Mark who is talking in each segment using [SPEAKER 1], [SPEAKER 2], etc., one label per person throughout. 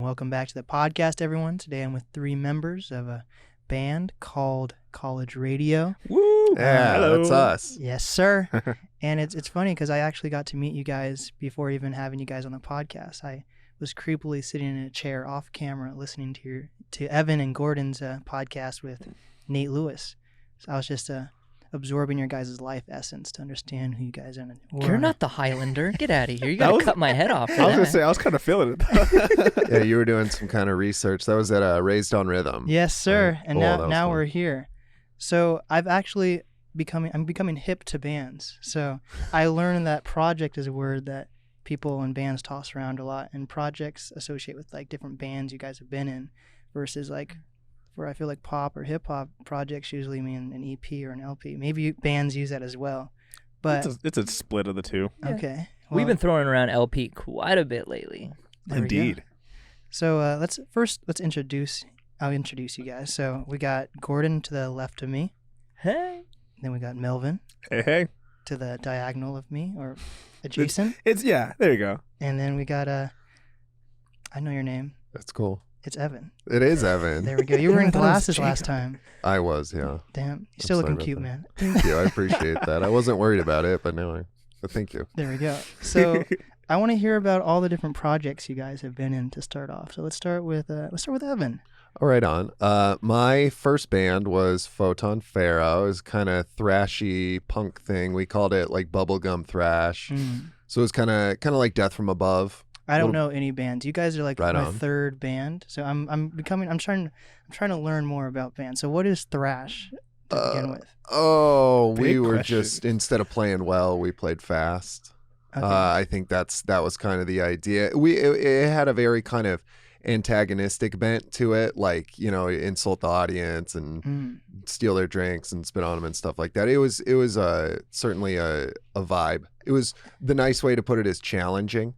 [SPEAKER 1] Welcome back to the podcast, everyone. Today I'm with three members of a band called College Radio.
[SPEAKER 2] Woo!
[SPEAKER 3] Yeah,
[SPEAKER 2] Hello.
[SPEAKER 3] that's us.
[SPEAKER 1] Yes, sir. And it's funny because I actually got to meet you guys before even having you guys on the podcast. I was creepily sitting in a chair off camera listening to Evan and Gordon's podcast with Nate Lewis. So I was just absorbing your guys' life essence to understand who you guys are.
[SPEAKER 4] You're not the Highlander. Get out of here. You got to cut my head off.
[SPEAKER 2] I was going to say, I was kind of feeling it.
[SPEAKER 3] Yeah, you were doing some kind of research. That was at Raised on Rhythm.
[SPEAKER 1] Yes, sir. And
[SPEAKER 3] Cool,
[SPEAKER 1] now
[SPEAKER 3] fun.
[SPEAKER 1] we're here. So I'm becoming hip to bands. So I learned that project is a word that people in bands toss around a lot, and projects associate with like different bands you guys have been in, versus like where I feel like pop or hip hop projects usually mean an EP or an LP. Maybe bands use that as well, but
[SPEAKER 2] It's a split of the two.
[SPEAKER 1] okay.
[SPEAKER 4] We've been throwing around LP quite a bit lately.
[SPEAKER 1] There we go.
[SPEAKER 2] Indeed.
[SPEAKER 1] So let's introduce. I'll introduce you guys. So we got Gordon to the left of me.
[SPEAKER 4] Hey.
[SPEAKER 1] Then we got Melvin
[SPEAKER 2] Hey.
[SPEAKER 1] to the diagonal of me, or adjacent.
[SPEAKER 2] Yeah, there you go.
[SPEAKER 1] And then we got I know your name.
[SPEAKER 3] That's cool.
[SPEAKER 1] It's Evan.
[SPEAKER 3] It is Evan.
[SPEAKER 1] There we go. You were in
[SPEAKER 2] I thought it was
[SPEAKER 1] glasses last
[SPEAKER 2] Jacob.
[SPEAKER 1] time.
[SPEAKER 3] I was, yeah.
[SPEAKER 1] Damn, you're still
[SPEAKER 3] sorry
[SPEAKER 1] looking
[SPEAKER 3] about
[SPEAKER 1] cute,
[SPEAKER 3] that.
[SPEAKER 1] man.
[SPEAKER 3] Thank you. I appreciate that. I wasn't worried about it, but thank you.
[SPEAKER 1] There we go. So I want to hear about all the different projects you guys have been in to start off. So let's start with Evan.
[SPEAKER 3] All right, on. My first band was Photon Pharaoh. It was kind of thrashy punk thing. We called it like bubblegum thrash. So it was kind of like Death from Above.
[SPEAKER 1] I don't know any bands. You guys are like
[SPEAKER 3] Right
[SPEAKER 1] my
[SPEAKER 3] on.
[SPEAKER 1] third band. So I'm trying to learn more about bands. So what is thrash to begin with?
[SPEAKER 3] Oh,
[SPEAKER 2] Big
[SPEAKER 3] we were
[SPEAKER 2] question.
[SPEAKER 3] just, instead of playing well, we played fast.
[SPEAKER 1] Okay.
[SPEAKER 3] I think that was kind of the idea. It had a very kind of antagonistic bent to it, like, insult the audience and steal their drinks and spit on them and stuff like that. It was certainly a vibe. It was, the nice way to put it is challenging.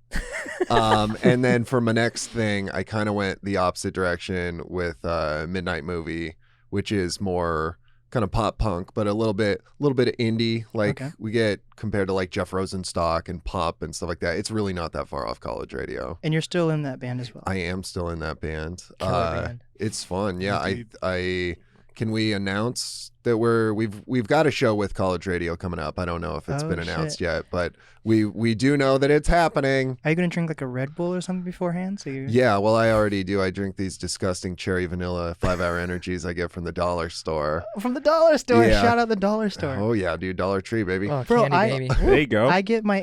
[SPEAKER 3] And then for my next thing, I kind of went the opposite direction with Midnight Movie, which is more kind of pop punk, but a little bit of indie. Like we get compared to like Jeff Rosenstock and pop and stuff like that. It's really not that far off College Radio.
[SPEAKER 1] And you're still in that band as well.
[SPEAKER 3] I am still in that band.
[SPEAKER 4] Killer band.
[SPEAKER 3] It's fun. Yeah.
[SPEAKER 2] Indeed.
[SPEAKER 3] I can we announce that we've got a show with College Radio coming up. I don't know if it's been announced yet, but we do know that it's happening.
[SPEAKER 1] Are you gonna drink like a Red Bull or something beforehand? So you
[SPEAKER 3] Yeah, well, I already do. I drink these disgusting cherry vanilla 5-hour energies I get from the dollar store.
[SPEAKER 1] from the dollar store.
[SPEAKER 3] Yeah.
[SPEAKER 1] Shout out the dollar store.
[SPEAKER 3] Oh yeah, dude, Dollar Tree, baby.
[SPEAKER 4] Oh,
[SPEAKER 1] Bro,
[SPEAKER 4] candy baby.
[SPEAKER 2] There you go.
[SPEAKER 1] I get my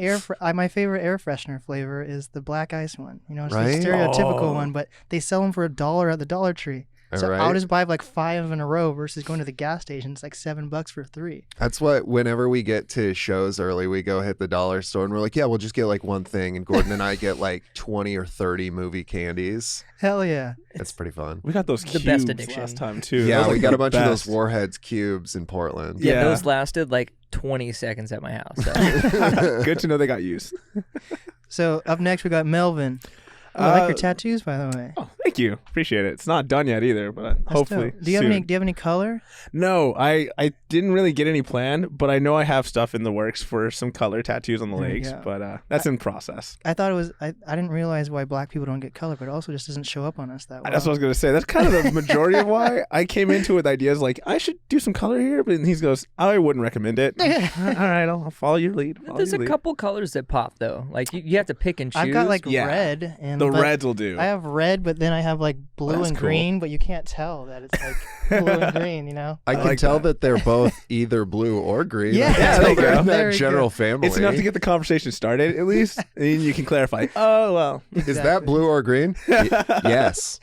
[SPEAKER 1] my favorite air freshener flavor is the black ice one. It's
[SPEAKER 3] Right?
[SPEAKER 1] the stereotypical
[SPEAKER 2] Oh.
[SPEAKER 1] one, but they sell them for $1 at the Dollar Tree.
[SPEAKER 3] All
[SPEAKER 1] So
[SPEAKER 3] right.
[SPEAKER 1] I'll just buy like 5 in a row versus going to the gas station. It's like $7 for 3.
[SPEAKER 3] That's what, whenever we get to shows early, we go hit the dollar store and we're like, yeah, we'll just get like one thing. And Gordon and I get like 20 or 30 movie candies.
[SPEAKER 1] Hell yeah.
[SPEAKER 3] It's pretty fun.
[SPEAKER 2] We got those
[SPEAKER 4] The
[SPEAKER 2] cubes
[SPEAKER 4] best addiction.
[SPEAKER 2] last time, too.
[SPEAKER 3] Yeah,
[SPEAKER 2] Those are
[SPEAKER 3] we got
[SPEAKER 2] the
[SPEAKER 3] a bunch of those
[SPEAKER 2] best.
[SPEAKER 3] Warheads cubes in Portland.
[SPEAKER 4] Yeah,
[SPEAKER 2] Yeah.
[SPEAKER 4] those lasted like 20 seconds at my house. So.
[SPEAKER 2] Good to know they got used.
[SPEAKER 1] So up next we got Melvin. Ooh, I like your
[SPEAKER 2] Uh,
[SPEAKER 1] tattoos, by the way.
[SPEAKER 2] Oh, thank you. Appreciate it. It's not done yet either, but
[SPEAKER 1] That's
[SPEAKER 2] hopefully
[SPEAKER 1] dope. Do you
[SPEAKER 2] soon.
[SPEAKER 1] have any color?
[SPEAKER 2] No, I didn't really get any planned, but I know I have stuff in the works for some color tattoos on the
[SPEAKER 1] There you
[SPEAKER 2] legs,
[SPEAKER 1] go.
[SPEAKER 2] but that's in process.
[SPEAKER 1] I thought it was. I didn't realize why black people don't get color, but it also just doesn't show up on us that well.
[SPEAKER 2] That's what I was going to say. That's kind of the majority of why I came into it with ideas like, I should do some color here, but he goes, I wouldn't recommend it. All right, I'll follow your lead.
[SPEAKER 4] There's a couple colors that pop, though. Like, you have to pick and choose.
[SPEAKER 1] I've got like
[SPEAKER 2] Yeah.
[SPEAKER 1] red and
[SPEAKER 2] The
[SPEAKER 1] but
[SPEAKER 2] reds will do.
[SPEAKER 1] I have red, but then I have like blue
[SPEAKER 2] That's
[SPEAKER 1] and
[SPEAKER 2] cool.
[SPEAKER 1] green, but you can't tell that it's like blue and green.
[SPEAKER 3] I can
[SPEAKER 2] like
[SPEAKER 3] tell
[SPEAKER 2] that.
[SPEAKER 3] that they're both either blue or green.
[SPEAKER 1] Yeah,
[SPEAKER 3] I can
[SPEAKER 2] there
[SPEAKER 3] tell
[SPEAKER 2] you
[SPEAKER 3] they're
[SPEAKER 2] go.
[SPEAKER 3] in
[SPEAKER 1] There
[SPEAKER 3] that
[SPEAKER 1] you
[SPEAKER 3] general
[SPEAKER 1] go.
[SPEAKER 3] family.
[SPEAKER 2] It's enough to get the conversation started, at least, and you can clarify. Oh, well.
[SPEAKER 3] Is that blue or green? Yes.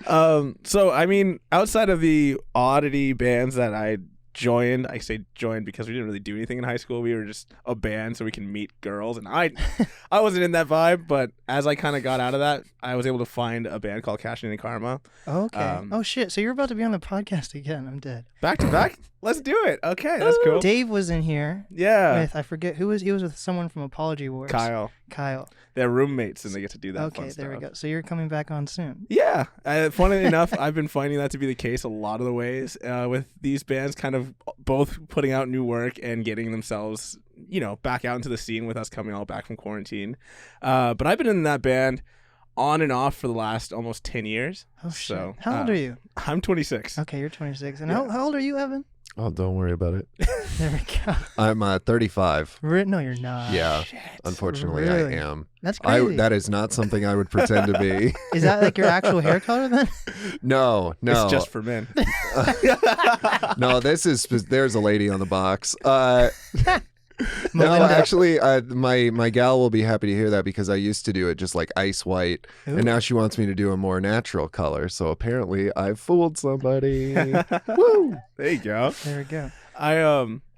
[SPEAKER 2] So, I mean, outside of the oddity bands that I joined, I say joined because we didn't really do anything in high school. We were just a band so we can meet girls, and I wasn't in that vibe, but as I kind of got out of that, I was able to find a band called Cash In and Karma.
[SPEAKER 1] Okay. Oh shit! So you're about to be on the podcast again. I'm dead.
[SPEAKER 2] Back to back? Let's do it. Okay, that's cool.
[SPEAKER 1] Dave was in here
[SPEAKER 2] Yeah.
[SPEAKER 1] with I forget who was. He was with someone from Apology Wars.
[SPEAKER 2] Kyle. They're roommates, and they get to do that
[SPEAKER 1] Okay,
[SPEAKER 2] fun
[SPEAKER 1] there we
[SPEAKER 2] stuff.
[SPEAKER 1] go. So you're coming back on soon.
[SPEAKER 2] Yeah. Funny enough, I've been finding that to be the case a lot of the ways with these bands kind of both putting out new work and getting themselves, back out into the scene with us coming all back from quarantine. But I've been in that band on and off for the last almost 10 years.
[SPEAKER 1] Oh shit!
[SPEAKER 2] So,
[SPEAKER 1] How old are you?
[SPEAKER 2] I'm 26.
[SPEAKER 1] Okay, you're 26. And
[SPEAKER 2] Yeah.
[SPEAKER 1] how old are you, Evan?
[SPEAKER 3] Oh, don't worry about it.
[SPEAKER 1] There we go.
[SPEAKER 3] I'm 35.
[SPEAKER 1] No, you're not.
[SPEAKER 3] Yeah,
[SPEAKER 1] Shit.
[SPEAKER 3] unfortunately,
[SPEAKER 1] Really?
[SPEAKER 3] I am.
[SPEAKER 1] That's crazy.
[SPEAKER 3] That is not something I would pretend to be.
[SPEAKER 1] Is that like your actual hair color then?
[SPEAKER 3] No.
[SPEAKER 2] It's just for men.
[SPEAKER 3] No, there's a lady on the box. No,
[SPEAKER 1] Melinda.
[SPEAKER 3] actually, my gal will be happy to hear that because I used to do it just like ice white,
[SPEAKER 1] Ooh.
[SPEAKER 3] and now she wants me to do a more natural color. So apparently, I've fooled somebody. Woo!
[SPEAKER 2] There you go.
[SPEAKER 1] There we go.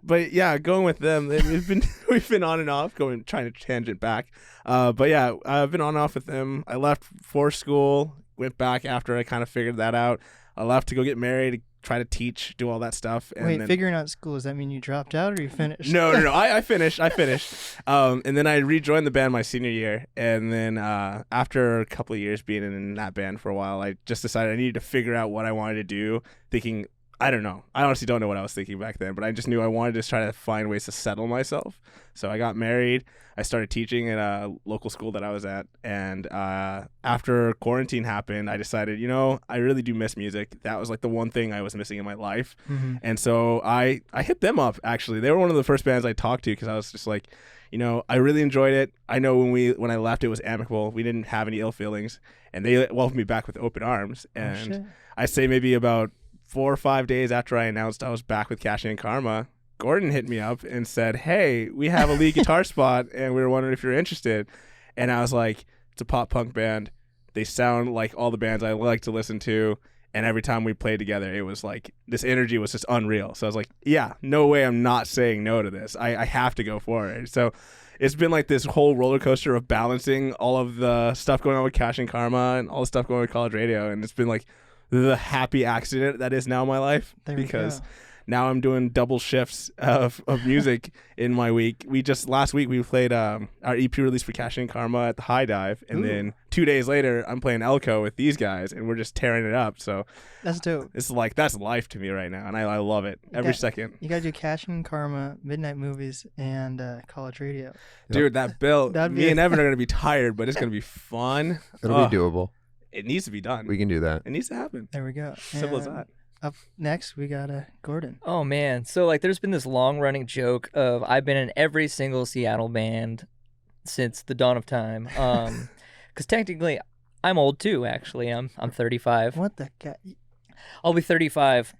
[SPEAKER 2] But yeah, going with them, we've been on and off, trying to tangent back. But yeah, I've been on and off with them. I left for school, went back after I kind of figured that out. I left to go get married, try to teach, do all that stuff. And
[SPEAKER 1] Wait,
[SPEAKER 2] then,
[SPEAKER 1] figuring out school, does that mean you dropped out or you finished?
[SPEAKER 2] No. I finished. And then I rejoined the band my senior year. And then after a couple of years being in that band for a while, I just decided I needed to figure out what I wanted to do, thinking, I don't know. I honestly don't know what I was thinking back then, but I just knew I wanted to try to find ways to settle myself. So I got married. I started teaching at a local school that I was at. And after quarantine happened, I decided, I really do miss music. That was like the one thing I was missing in my life.
[SPEAKER 1] Mm-hmm.
[SPEAKER 2] And so I hit them up, actually. They were one of the first bands I talked to because I was just like, I really enjoyed it. I know when I left, it was amicable. We didn't have any ill feelings. And they welcomed me back with open arms. And I'd say maybe about 4 or 5 days after I announced I was back with Cash and Karma, Gordon hit me up and said, hey, we have a lead guitar spot and we were wondering if you're interested. And I was like, it's a pop punk band. They sound like all the bands I like to listen to. And every time we played together, it was like this energy was just unreal. So I was like, yeah, no way I'm not saying no to this. I have to go for it. So it's been like this whole roller coaster of balancing all of the stuff going on with Cash and Karma and all the stuff going on with college radio. And it's been like the happy accident that is now my life, because now I'm doing double shifts of music in my week. Last week we played our EP release for Cash and Karma at the High Dive, and then 2 days later I'm playing Elko with these guys, and we're just tearing it up. So
[SPEAKER 1] that's dope.
[SPEAKER 2] It's like that's life to me right now, and I love it every second.
[SPEAKER 1] You gotta do Cash and Karma, Midnight Movies, and college radio.
[SPEAKER 2] Dude, that bill. Me and Evan are gonna be tired, but it's gonna be fun.
[SPEAKER 3] It'll be doable.
[SPEAKER 2] It needs to be done.
[SPEAKER 3] We can do that.
[SPEAKER 2] It needs to happen.
[SPEAKER 1] There we go.
[SPEAKER 2] Simple as that.
[SPEAKER 1] Up next, we got Gordon.
[SPEAKER 4] Oh, man. So, there's been this long-running joke of I've been in every single Seattle band since the dawn of time. Because technically, I'm old, too, actually. I'm 35.
[SPEAKER 1] What the guy?
[SPEAKER 4] I'll be 35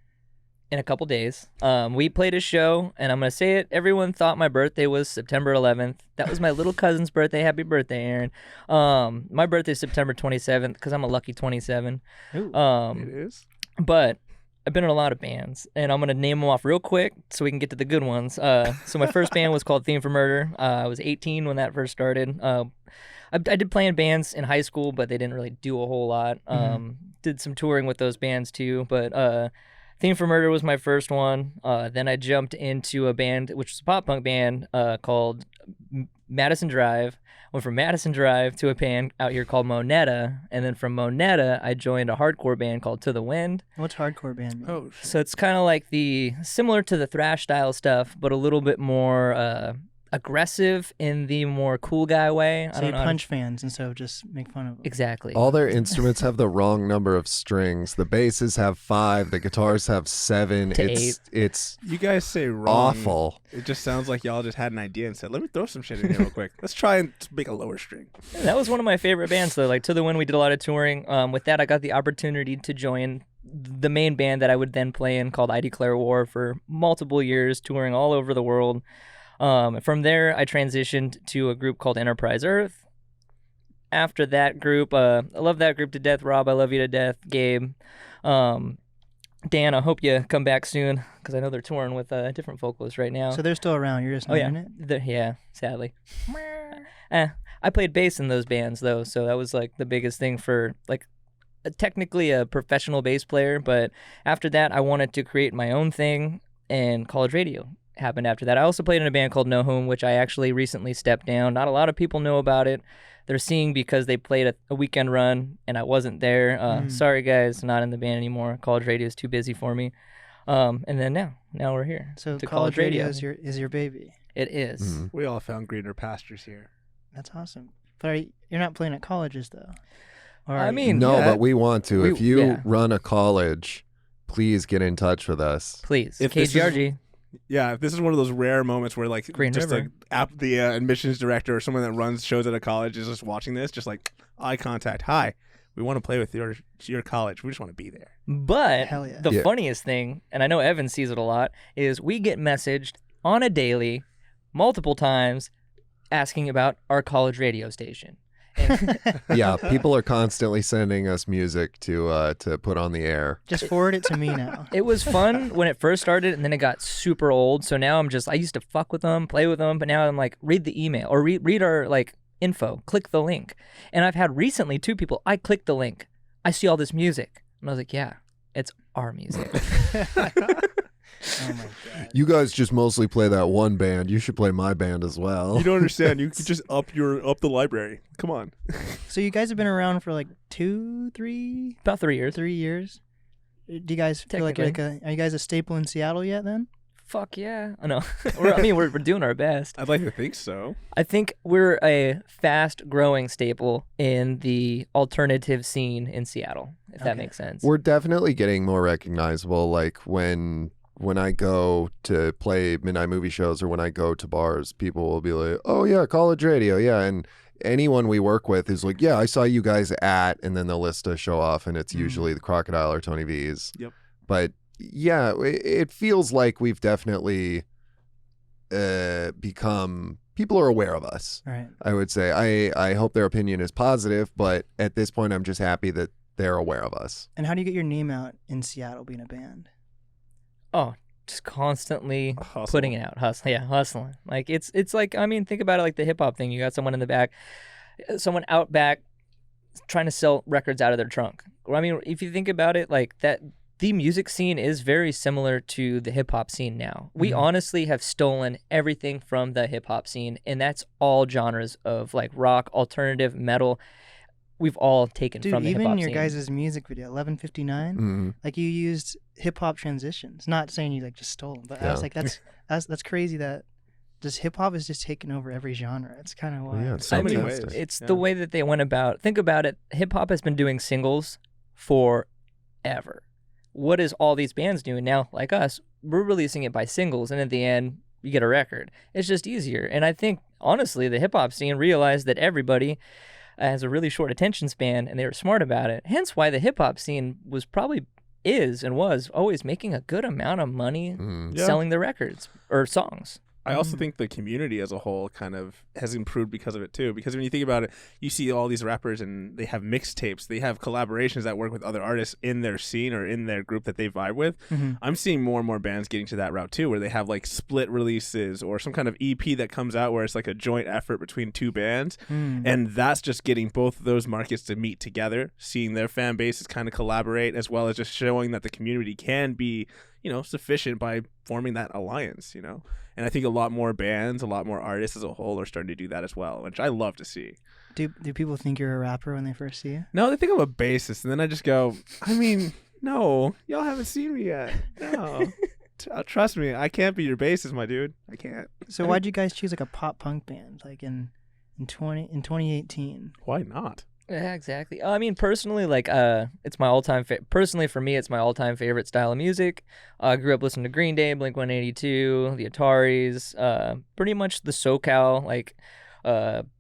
[SPEAKER 4] in a couple days. We played a show, and I'm going to say it. Everyone thought my birthday was September 11th. That was my little cousin's birthday. Happy birthday, Aaron. My birthday is September 27th because I'm a lucky 27.
[SPEAKER 1] Ooh,
[SPEAKER 2] it is.
[SPEAKER 4] But I've been in a lot of bands, and I'm going to name them off real quick so we can get to the good ones. So my first band was called Theme for Murder. I was 18 when that first started. I did play in bands in high school, but they didn't really do a whole lot. Did some touring with those bands too, but Theme for Murder was my first one. Then I jumped into a band, which was a pop punk band called Madison Drive. Went from Madison Drive to a band out here called Moneta, and then from Moneta, I joined a hardcore band called To the Wind.
[SPEAKER 1] What's hardcore band mean?
[SPEAKER 2] Oh, shit.
[SPEAKER 4] So it's kind of like similar to the thrash style stuff, but a little bit more aggressive in the more cool guy way.
[SPEAKER 1] So you punch fans and so just make fun of them.
[SPEAKER 4] Exactly.
[SPEAKER 3] All their instruments have the wrong number of strings. The basses have 5. The guitars have 7.
[SPEAKER 4] To
[SPEAKER 3] It's
[SPEAKER 2] You guys say wrong.
[SPEAKER 3] awful.
[SPEAKER 2] It just sounds like y'all just had an idea and said, let me throw some shit in here real quick. Let's try and make a lower string.
[SPEAKER 4] That was one of my favorite bands, though. To the Wind, we did a lot of touring. With that, I got the opportunity to join the main band that I would then play in called I Declare War for multiple years, touring all over the world. From there, I transitioned to a group called Enterprise Earth. After that group, I love that group to death. Rob, I love you to death. Gabe, Dan, I hope you come back soon because I know they're touring with different vocalists right now.
[SPEAKER 1] So they're still around. You're just not in it?
[SPEAKER 4] Yeah, sadly. I played bass in those bands, though, so that was the biggest thing for technically a professional bass player. But after that, I wanted to create my own thing, and college radio happened after that. I also played in a band called No Home, which I actually recently stepped down. Not a lot of people know about it. They're seeing because they played a weekend run and I wasn't there. Sorry guys, not in the band anymore. College radio is too busy for me. And then now we're here.
[SPEAKER 1] So
[SPEAKER 4] to
[SPEAKER 1] college radio is your baby.
[SPEAKER 4] It is.
[SPEAKER 3] Mhm.
[SPEAKER 2] We all found greener pastures here.
[SPEAKER 1] That's awesome. But you're not playing at colleges though. Or
[SPEAKER 4] I
[SPEAKER 1] are you?
[SPEAKER 4] mean,
[SPEAKER 3] No,
[SPEAKER 2] yeah.
[SPEAKER 3] but we want to.
[SPEAKER 4] We-
[SPEAKER 3] If you
[SPEAKER 4] yeah.
[SPEAKER 3] run a college, please get in touch with us.
[SPEAKER 4] please,
[SPEAKER 2] If this is-
[SPEAKER 4] KGRG.
[SPEAKER 2] Yeah, if this is one of those rare moments where like
[SPEAKER 4] Green
[SPEAKER 2] just
[SPEAKER 4] River.
[SPEAKER 2] the admissions director or someone that runs shows at a college is just watching this, just like eye contact. Hi, we want to play with your college. We just want to be there.
[SPEAKER 4] But
[SPEAKER 1] Hell yeah.
[SPEAKER 4] the
[SPEAKER 3] Yeah.
[SPEAKER 4] funniest thing, and I know Evan sees it a lot, is we get messaged on a daily, multiple times, asking about our college radio station. And
[SPEAKER 3] Yeah, people are constantly sending us music to put on the air.
[SPEAKER 1] Just forward it to me now.
[SPEAKER 4] it was fun when it first started, and then it got super old. So now I used to fuck with them, play with them, but now I'm like, read the email or read our like info, click the link. And I've had recently 2 people, I clicked the link, I see all this music, and I was like, yeah, it's our music.
[SPEAKER 1] Oh my god.
[SPEAKER 3] You guys just mostly play that one band. You should play my band as well.
[SPEAKER 2] You don't understand. You could just up the library. Come on.
[SPEAKER 1] So you guys have been around for like 2, 3,
[SPEAKER 4] About 3 years.
[SPEAKER 1] 3 years. Do you guys feel like
[SPEAKER 4] Technically.
[SPEAKER 1] are you guys a staple in Seattle yet? Then
[SPEAKER 4] Fuck yeah. I know. we're doing our best.
[SPEAKER 2] I'd like to think so.
[SPEAKER 4] I think we're a fast-growing staple in the alternative scene in Seattle, if that
[SPEAKER 1] Okay.
[SPEAKER 4] makes sense.
[SPEAKER 3] We're definitely getting more recognizable. Like when I go to play midnight movie shows or when I go to bars, people will be like, "Oh yeah, college radio, yeah." And anyone we work with is like, "Yeah, I saw you guys at," and then they'll list a show off, and it's usually the Crocodile or Tony V's.
[SPEAKER 2] Yep.
[SPEAKER 3] But yeah, it feels like we've definitely become. People are aware of us.
[SPEAKER 1] right.
[SPEAKER 3] I would say. I hope their opinion is positive, but at this point, I'm just happy that they're aware of us.
[SPEAKER 1] And how do you get your name out in Seattle being a band?
[SPEAKER 4] Oh, just constantly
[SPEAKER 2] Hustle.
[SPEAKER 4] putting it out, hustling. Like it's like, I mean, think about it like the hip hop thing. You got someone in the back, someone out back, trying to sell records out of their trunk. Or, I mean, if you think about it, like that, the music scene is very similar to the hip hop scene now. We honestly have stolen everything from the hip hop scene, and that's all genres of like rock, alternative, metal. We've all taken
[SPEAKER 1] Dude,
[SPEAKER 4] from the hip
[SPEAKER 1] even
[SPEAKER 4] hop
[SPEAKER 1] your
[SPEAKER 4] scene.
[SPEAKER 1] guys' music video, 11:59,
[SPEAKER 3] Mhm.
[SPEAKER 1] like you used hip hop transitions. Not saying you like just stole them, but I was
[SPEAKER 3] Yeah.
[SPEAKER 1] like, that's crazy that just hip hop is just taking over every genre. It's kind of wild.
[SPEAKER 3] Yeah, it's
[SPEAKER 2] So many
[SPEAKER 3] fantastic.
[SPEAKER 2] ways.
[SPEAKER 4] It's
[SPEAKER 2] Yeah.
[SPEAKER 4] the way that they went about. Think about it. Hip hop has been doing singles forever. What is all these bands doing now? Like us, we're releasing it by singles, and at the end, you get a record. It's just easier. And I think honestly, the hip hop scene realized that everybody has a really short attention span, and they were smart about it. Hence, why the hip hop scene was was always making a good amount of money
[SPEAKER 3] Mhm.
[SPEAKER 2] Yeah.
[SPEAKER 4] selling the records or songs.
[SPEAKER 2] I also think the community as a whole kind of has improved because of it too. Because when you think about it, you see all these rappers and they have mixtapes, they have collaborations that work with other artists in their scene or in their group that they vibe with.
[SPEAKER 1] Mhm.
[SPEAKER 2] I'm seeing more and more bands getting to that route too, where they have like split releases or some kind of EP that comes out where it's like a joint effort between 2 bands.
[SPEAKER 1] Mm.
[SPEAKER 2] And that's just getting both of those markets to meet together, seeing their fan bases kind of collaborate, as well as just showing that the community can be, sufficient by forming that alliance, And I think a lot more bands, a lot more artists as a whole are starting to do that as well, which I love to see.
[SPEAKER 1] Do people think you're a rapper when they first see you?
[SPEAKER 2] No, they think I'm a bassist, and then I just go, no, y'all haven't seen me yet. No. Trust me, I can't be your bassist, my dude. I can't.
[SPEAKER 1] So why'd you guys choose like a pop punk band like in 2018?
[SPEAKER 2] Why not?
[SPEAKER 4] Yeah, exactly. I mean, personally, like, it's my all-time personally for me, it's my all-time favorite style of music. I grew up listening to Green Day, Blink-182, the Ataris, pretty much the SoCal, like,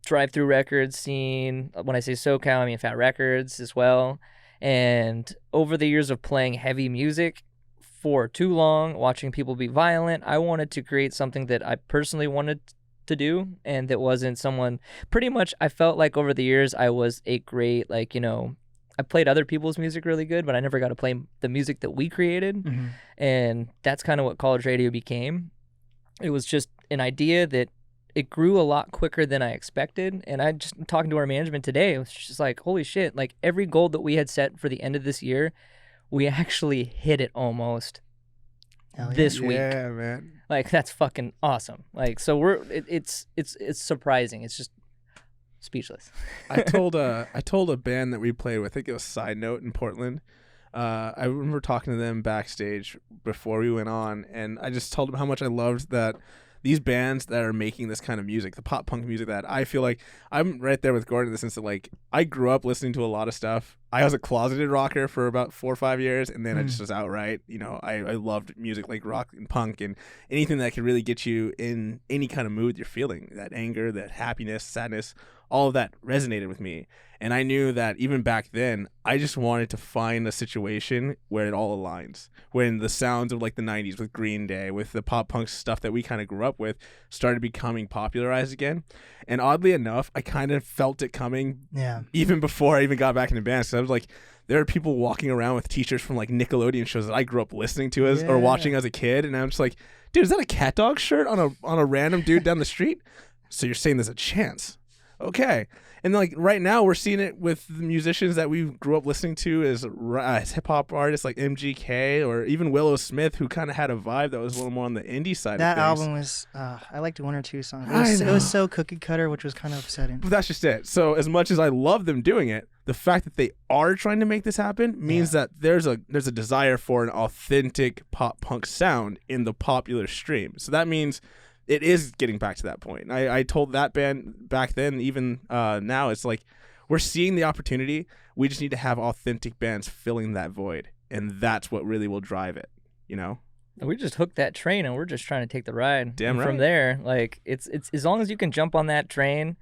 [SPEAKER 4] drive-through records scene. When I say SoCal, I mean Fat Records as well. And over the years of playing heavy music for too long, watching people be violent, I wanted to create something that I personally wanted to do, and that wasn't someone. Pretty much I felt like over the years I was a great, I played other people's music really good, but I never got to play the music that we created. And that's kind of what college radio became. It was just an idea that it grew a lot quicker than I expected, and I just talking to our management today, it was just like, holy shit, like every goal that we had set for the end of this year, we actually hit it almost
[SPEAKER 1] Hell yeah.
[SPEAKER 4] this week.
[SPEAKER 2] Yeah, man.
[SPEAKER 4] Like, that's fucking awesome. Like, so it's surprising. It's just speechless.
[SPEAKER 2] I told a band that we played with, I think it was Side Note in Portland. I remember talking to them backstage before we went on, and I just told them how much I loved that these bands that are making this kind of music, the pop punk music that I feel like I'm right there with Gordon in the sense that like I grew up listening to a lot of stuff. I was a closeted rocker for about 4 or 5 years, and then I just was outright, I loved music like rock and punk and anything that could really get you in any kind of mood you're feeling, that anger, that happiness, sadness, all of that resonated with me. And I knew that even back then, I just wanted to find a situation where it all aligns. When the sounds of like the 90s with Green Day, with the pop punk stuff that we kind of grew up with, started becoming popularized again. And oddly enough, I kind of felt it coming even before I even got back into bands. So I was like, there are people walking around with t-shirts from like Nickelodeon shows that I grew up listening to or watching as a kid. And I'm just like, dude, is that a Cat Dog shirt on a random dude down the street? So you're saying there's a chance. Okay. And like right now we're seeing it with the musicians that we grew up listening to as hip hop artists like MGK or even Willow Smith, who kind of had a vibe that was a little more on the indie side
[SPEAKER 1] that
[SPEAKER 2] of things.
[SPEAKER 1] That album was, I liked 1 or 2 songs. It was so cookie cutter, which was kind of upsetting.
[SPEAKER 2] But that's just it. So as much as I love them doing it, the fact that they are trying to make this happen means that there's a desire for an authentic pop punk sound in the popular stream. So that means it is getting back to that point. I told that band back then, even now, it's like we're seeing the opportunity. We just need to have authentic bands filling that void, and that's what really will drive it.
[SPEAKER 4] We just hooked that train, and we're just trying to take the ride.
[SPEAKER 2] Damn right.
[SPEAKER 4] From there, like it's as long as you can jump on that train,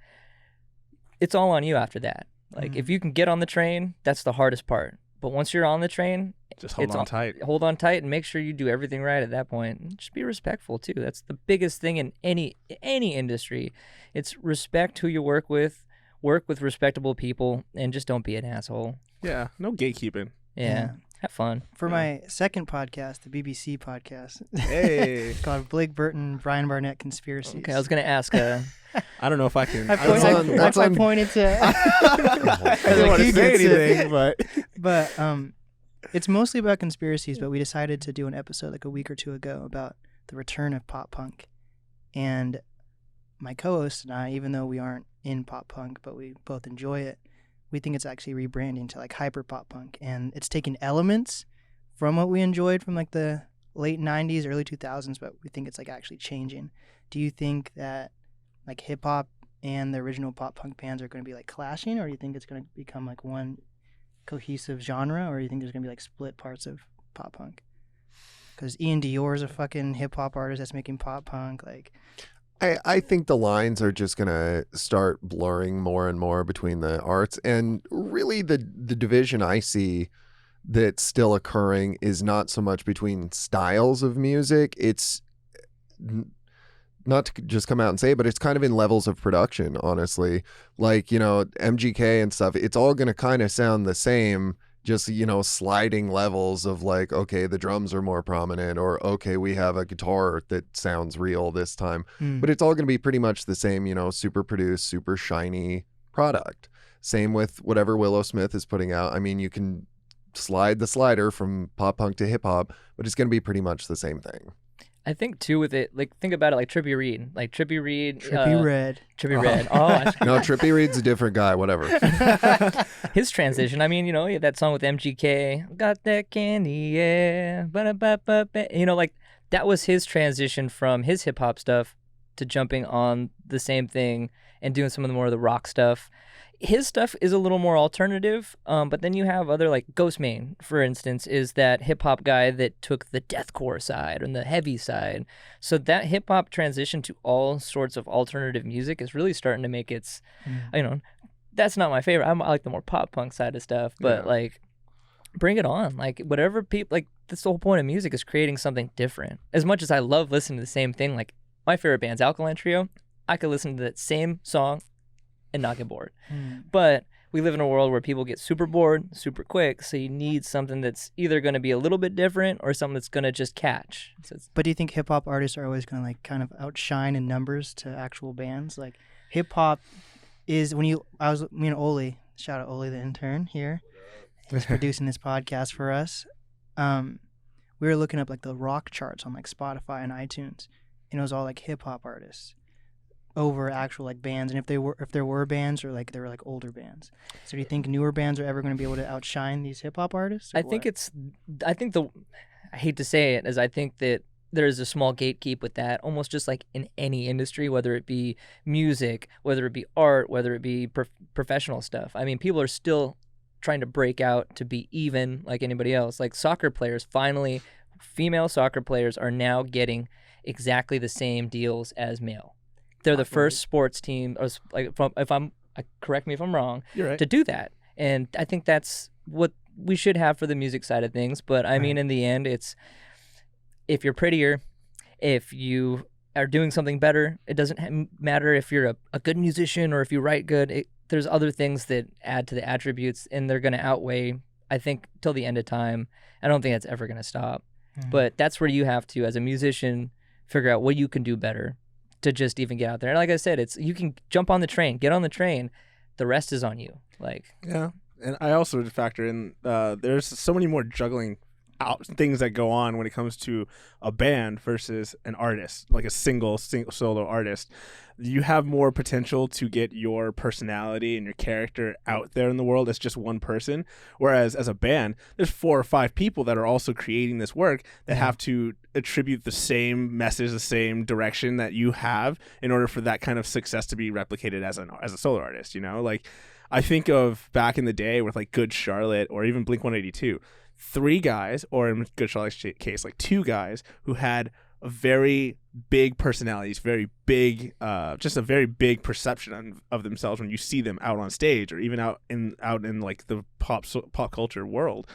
[SPEAKER 4] it's all on you after that. Like if you can get on the train, that's the hardest part. But once you're on the train,
[SPEAKER 2] just hold on tight.
[SPEAKER 4] Hold on tight and make sure you do everything right at that point. And just be respectful too. That's the biggest thing in any industry. It's respect who you work with respectable people, and just don't be an asshole.
[SPEAKER 2] Yeah, no gatekeeping.
[SPEAKER 4] Yeah. Have fun.
[SPEAKER 1] For my second podcast, the BBC podcast,
[SPEAKER 2] hey,
[SPEAKER 1] called Blake Burton, Brian Barnett Conspiracies.
[SPEAKER 4] Okay, I was gonna ask.
[SPEAKER 2] I don't know if I can.
[SPEAKER 1] I pointed to.
[SPEAKER 2] I didn't want to say anything,
[SPEAKER 1] but it's mostly about conspiracies. But we decided to do an episode like a week or 2 ago about the return of pop punk, and my co-host and I, even though we aren't in pop punk, but we both enjoy it, we think it's actually rebranding to like hyper pop punk, and it's taking elements from what we enjoyed from like the late 90s, early 2000s, but we think it's like actually changing. Do you think that like hip hop and the original pop punk bands are going to be like clashing, or do you think it's going to become like one cohesive genre, or do you think there's going to be like split parts of pop punk? Because Ian Dior is a fucking hip hop artist that's making pop punk. Like,
[SPEAKER 3] I think the lines are just going to start blurring more and more between the arts. And really the division I see that's still occurring is not so much between styles of music. It's not to just come out and say it, but it's kind of in levels of production, honestly. Like, MGK and stuff, it's all going to kind of sound the same, just, sliding levels of like, okay, the drums are more prominent, or okay, we have a guitar that sounds real this time. But it's all going to be pretty much the same, super produced, super shiny product. Same with whatever Willow Smith is putting out. I mean, you can slide the slider from pop punk to hip hop, but it's going to be pretty much the same thing.
[SPEAKER 4] I think too with it, like think about it like Trippie Redd.
[SPEAKER 1] Trippie Redd.
[SPEAKER 4] Trippie Redd. Oh,
[SPEAKER 3] no, Trippie Redd's a different guy, whatever.
[SPEAKER 4] His transition, I mean, he had that song with MGK, got that candy, yeah. Like that was his transition from his hip hop stuff to jumping on the same thing and doing some of the more of the rock stuff. His stuff is a little more alternative, but then you have other, like Ghostmane, for instance, is that hip-hop guy that took the deathcore side and the heavy side. So that hip-hop transition to all sorts of alternative music is really starting to make its, that's not my favorite. I like the more pop-punk side of stuff, but, like, bring it on. Like, whatever people, like, that's the whole point of music is creating something different. As much as I love listening to the same thing, like, my favorite band's Alkaline Trio, I could listen to that same song and not get bored. But we live in a world where people get super bored super quick, so you need something that's either going to be a little bit different or something that's going to just catch.
[SPEAKER 1] But do you think hip hop artists are always going to like kind of outshine in numbers to actual bands? Like hip hop is me and Oli, shout out Oli the intern here, he's producing this podcast for us. We were looking up like the rock charts on like Spotify and iTunes, and it was all like hip hop artists over actual like bands, and if there were bands, or like they were like older bands. So do you think newer bands are ever going to be able to outshine these hip hop artists?
[SPEAKER 4] I hate to say it, as I think that there's a small gatekeep with that, almost just like in any industry, whether it be music, whether it be art, whether it be professional stuff. I mean, people are still trying to break out to be even like anybody else. Like soccer players, finally, female soccer players are now getting exactly the same deals as male. They're the first sports team, or like, correct me if I'm wrong,
[SPEAKER 2] You're right.
[SPEAKER 4] to do that. And I think that's what we should have for the music side of things. But I mean, in the end, it's if you're prettier, if you are doing something better, it doesn't matter if you're a good musician or if you write good. There's other things that add to the attributes, and they're going to outweigh, I think, till the end of time. I don't think that's ever going to stop. Mm-hmm. But that's where you have to, as a musician, figure out what you can do better to just even get out there. And like I said, you can jump on the train, get on the train. The rest is on you.
[SPEAKER 2] Yeah. And I also would factor in there's so many more juggling out things that go on when it comes to a band versus an artist, like a single solo artist. You have more potential to get your personality and your character out there in the world as just one person, whereas as a band there's 4 or 5 people that are also creating this work that have to attribute the same message, the same direction that you have in order for that kind of success to be replicated as a solo artist. Like I think of back in the day with like Good Charlotte or even Blink-182, 3 guys, or in Good Charlotte's case, like 2 guys who had a very big personalities, very big, just a very big perception of themselves when you see them out on stage or even out in like the pop culture world.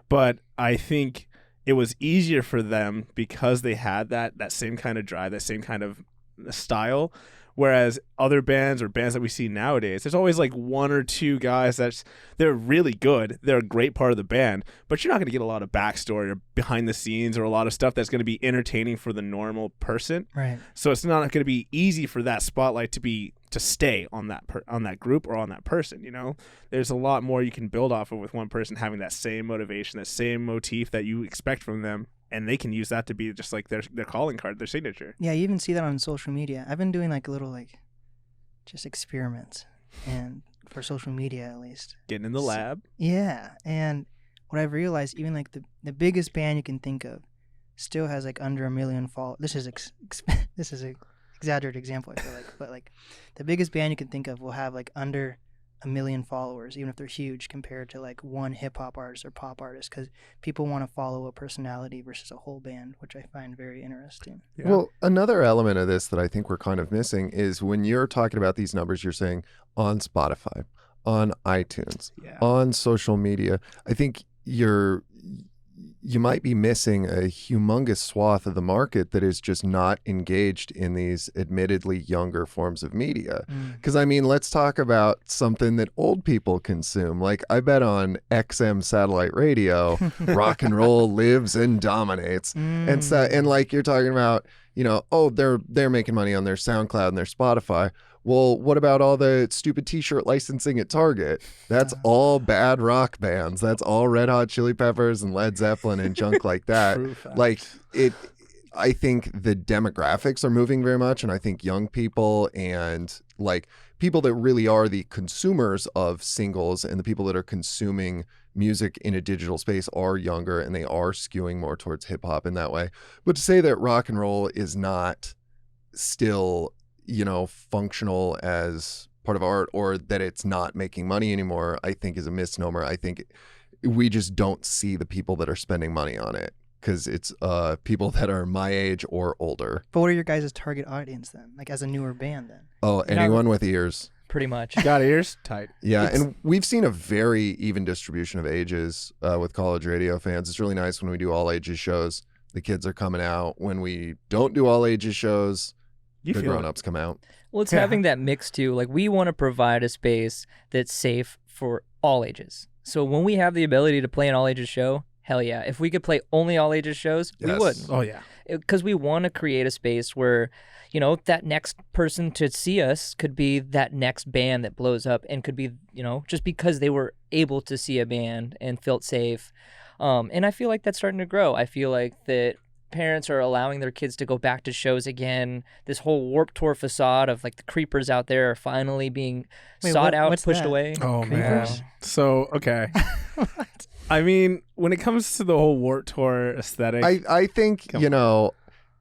[SPEAKER 2] But I think it was easier for them because they had that same kind of drive, that same kind of style. Whereas other bands or bands that we see nowadays, there's always like 1 or 2 guys they're really good. They're a great part of the band, but you're not going to get a lot of backstory or behind the scenes or a lot of stuff that's going to be entertaining for the normal person.
[SPEAKER 1] Right.
[SPEAKER 2] So it's not going to be easy for that spotlight to stay on that group or on that person. There's a lot more you can build off of with one person having that same motivation, that same motif that you expect from them. And they can use that to be just like their calling card, their signature.
[SPEAKER 1] Yeah, you even see that on social media. I've been doing like little just experiments, and for social media at least. Getting
[SPEAKER 2] in the lab.
[SPEAKER 1] Yeah, and what I've realized, even like the biggest band you can think of, still has like under 1 million followers. This is this is an exaggerated example, I feel like, but like the biggest band you can think of will have like under 1 million followers, even if they're huge, compared to like one hip-hop artist or pop artist, because people want to follow a personality versus a whole band, which I find very interesting.
[SPEAKER 3] Yeah. Well, another element of this that I think we're kind of missing is when you're talking about these numbers, you're saying on Spotify, on iTunes, on social media. I think you might be missing a humongous swath of the market that is just not engaged in these admittedly younger forms of media. Because, I mean, let's talk about something that old people consume. Like, I bet on XM satellite radio, rock and roll lives and dominates. And so, and like you're talking about, they're making money on their SoundCloud and their Spotify. Well, what about all the stupid t-shirt licensing at Target? That's all bad rock bands. That's all Red Hot Chili Peppers and Led Zeppelin and junk like that. Like I think the demographics are moving very much, and I think young people and like people that really are the consumers of singles and the people that are consuming music in a digital space are younger, and they are skewing more towards hip hop in that way. But to say that rock and roll is not still functional as part of art, or that it's not making money anymore, I think is a misnomer. I think we just don't see the people that are spending money on it because it's people that are my age or older.
[SPEAKER 1] But what are your guys' target audience then? Like as a newer band then?
[SPEAKER 3] Oh, anyone with ears.
[SPEAKER 4] Pretty much.
[SPEAKER 2] Got ears? Tight.
[SPEAKER 3] Yeah, and we've seen a very even distribution of ages with college radio fans. It's really nice when we do all ages shows. The kids are coming out. When we don't do all ages shows, the grown-ups come out.
[SPEAKER 4] Well, it's having that mix too. Like, we want to provide a space that's safe for all ages. So when we have the ability to play an all ages show, hell yeah. If we could play only all ages shows, we would.
[SPEAKER 2] Oh yeah.
[SPEAKER 4] Because we want to create a space where, that next person to see us could be that next band that blows up, and could be, just because they were able to see a band and felt safe. And I feel like that's starting to grow. I feel like that parents are allowing their kids to go back to shows again. This whole Warped Tour facade of like the creepers out there are finally being sought out, pushed away.
[SPEAKER 2] Oh
[SPEAKER 1] Creepers?
[SPEAKER 2] man. So okay. I mean, when it comes to the whole Warped Tour aesthetic,
[SPEAKER 3] I think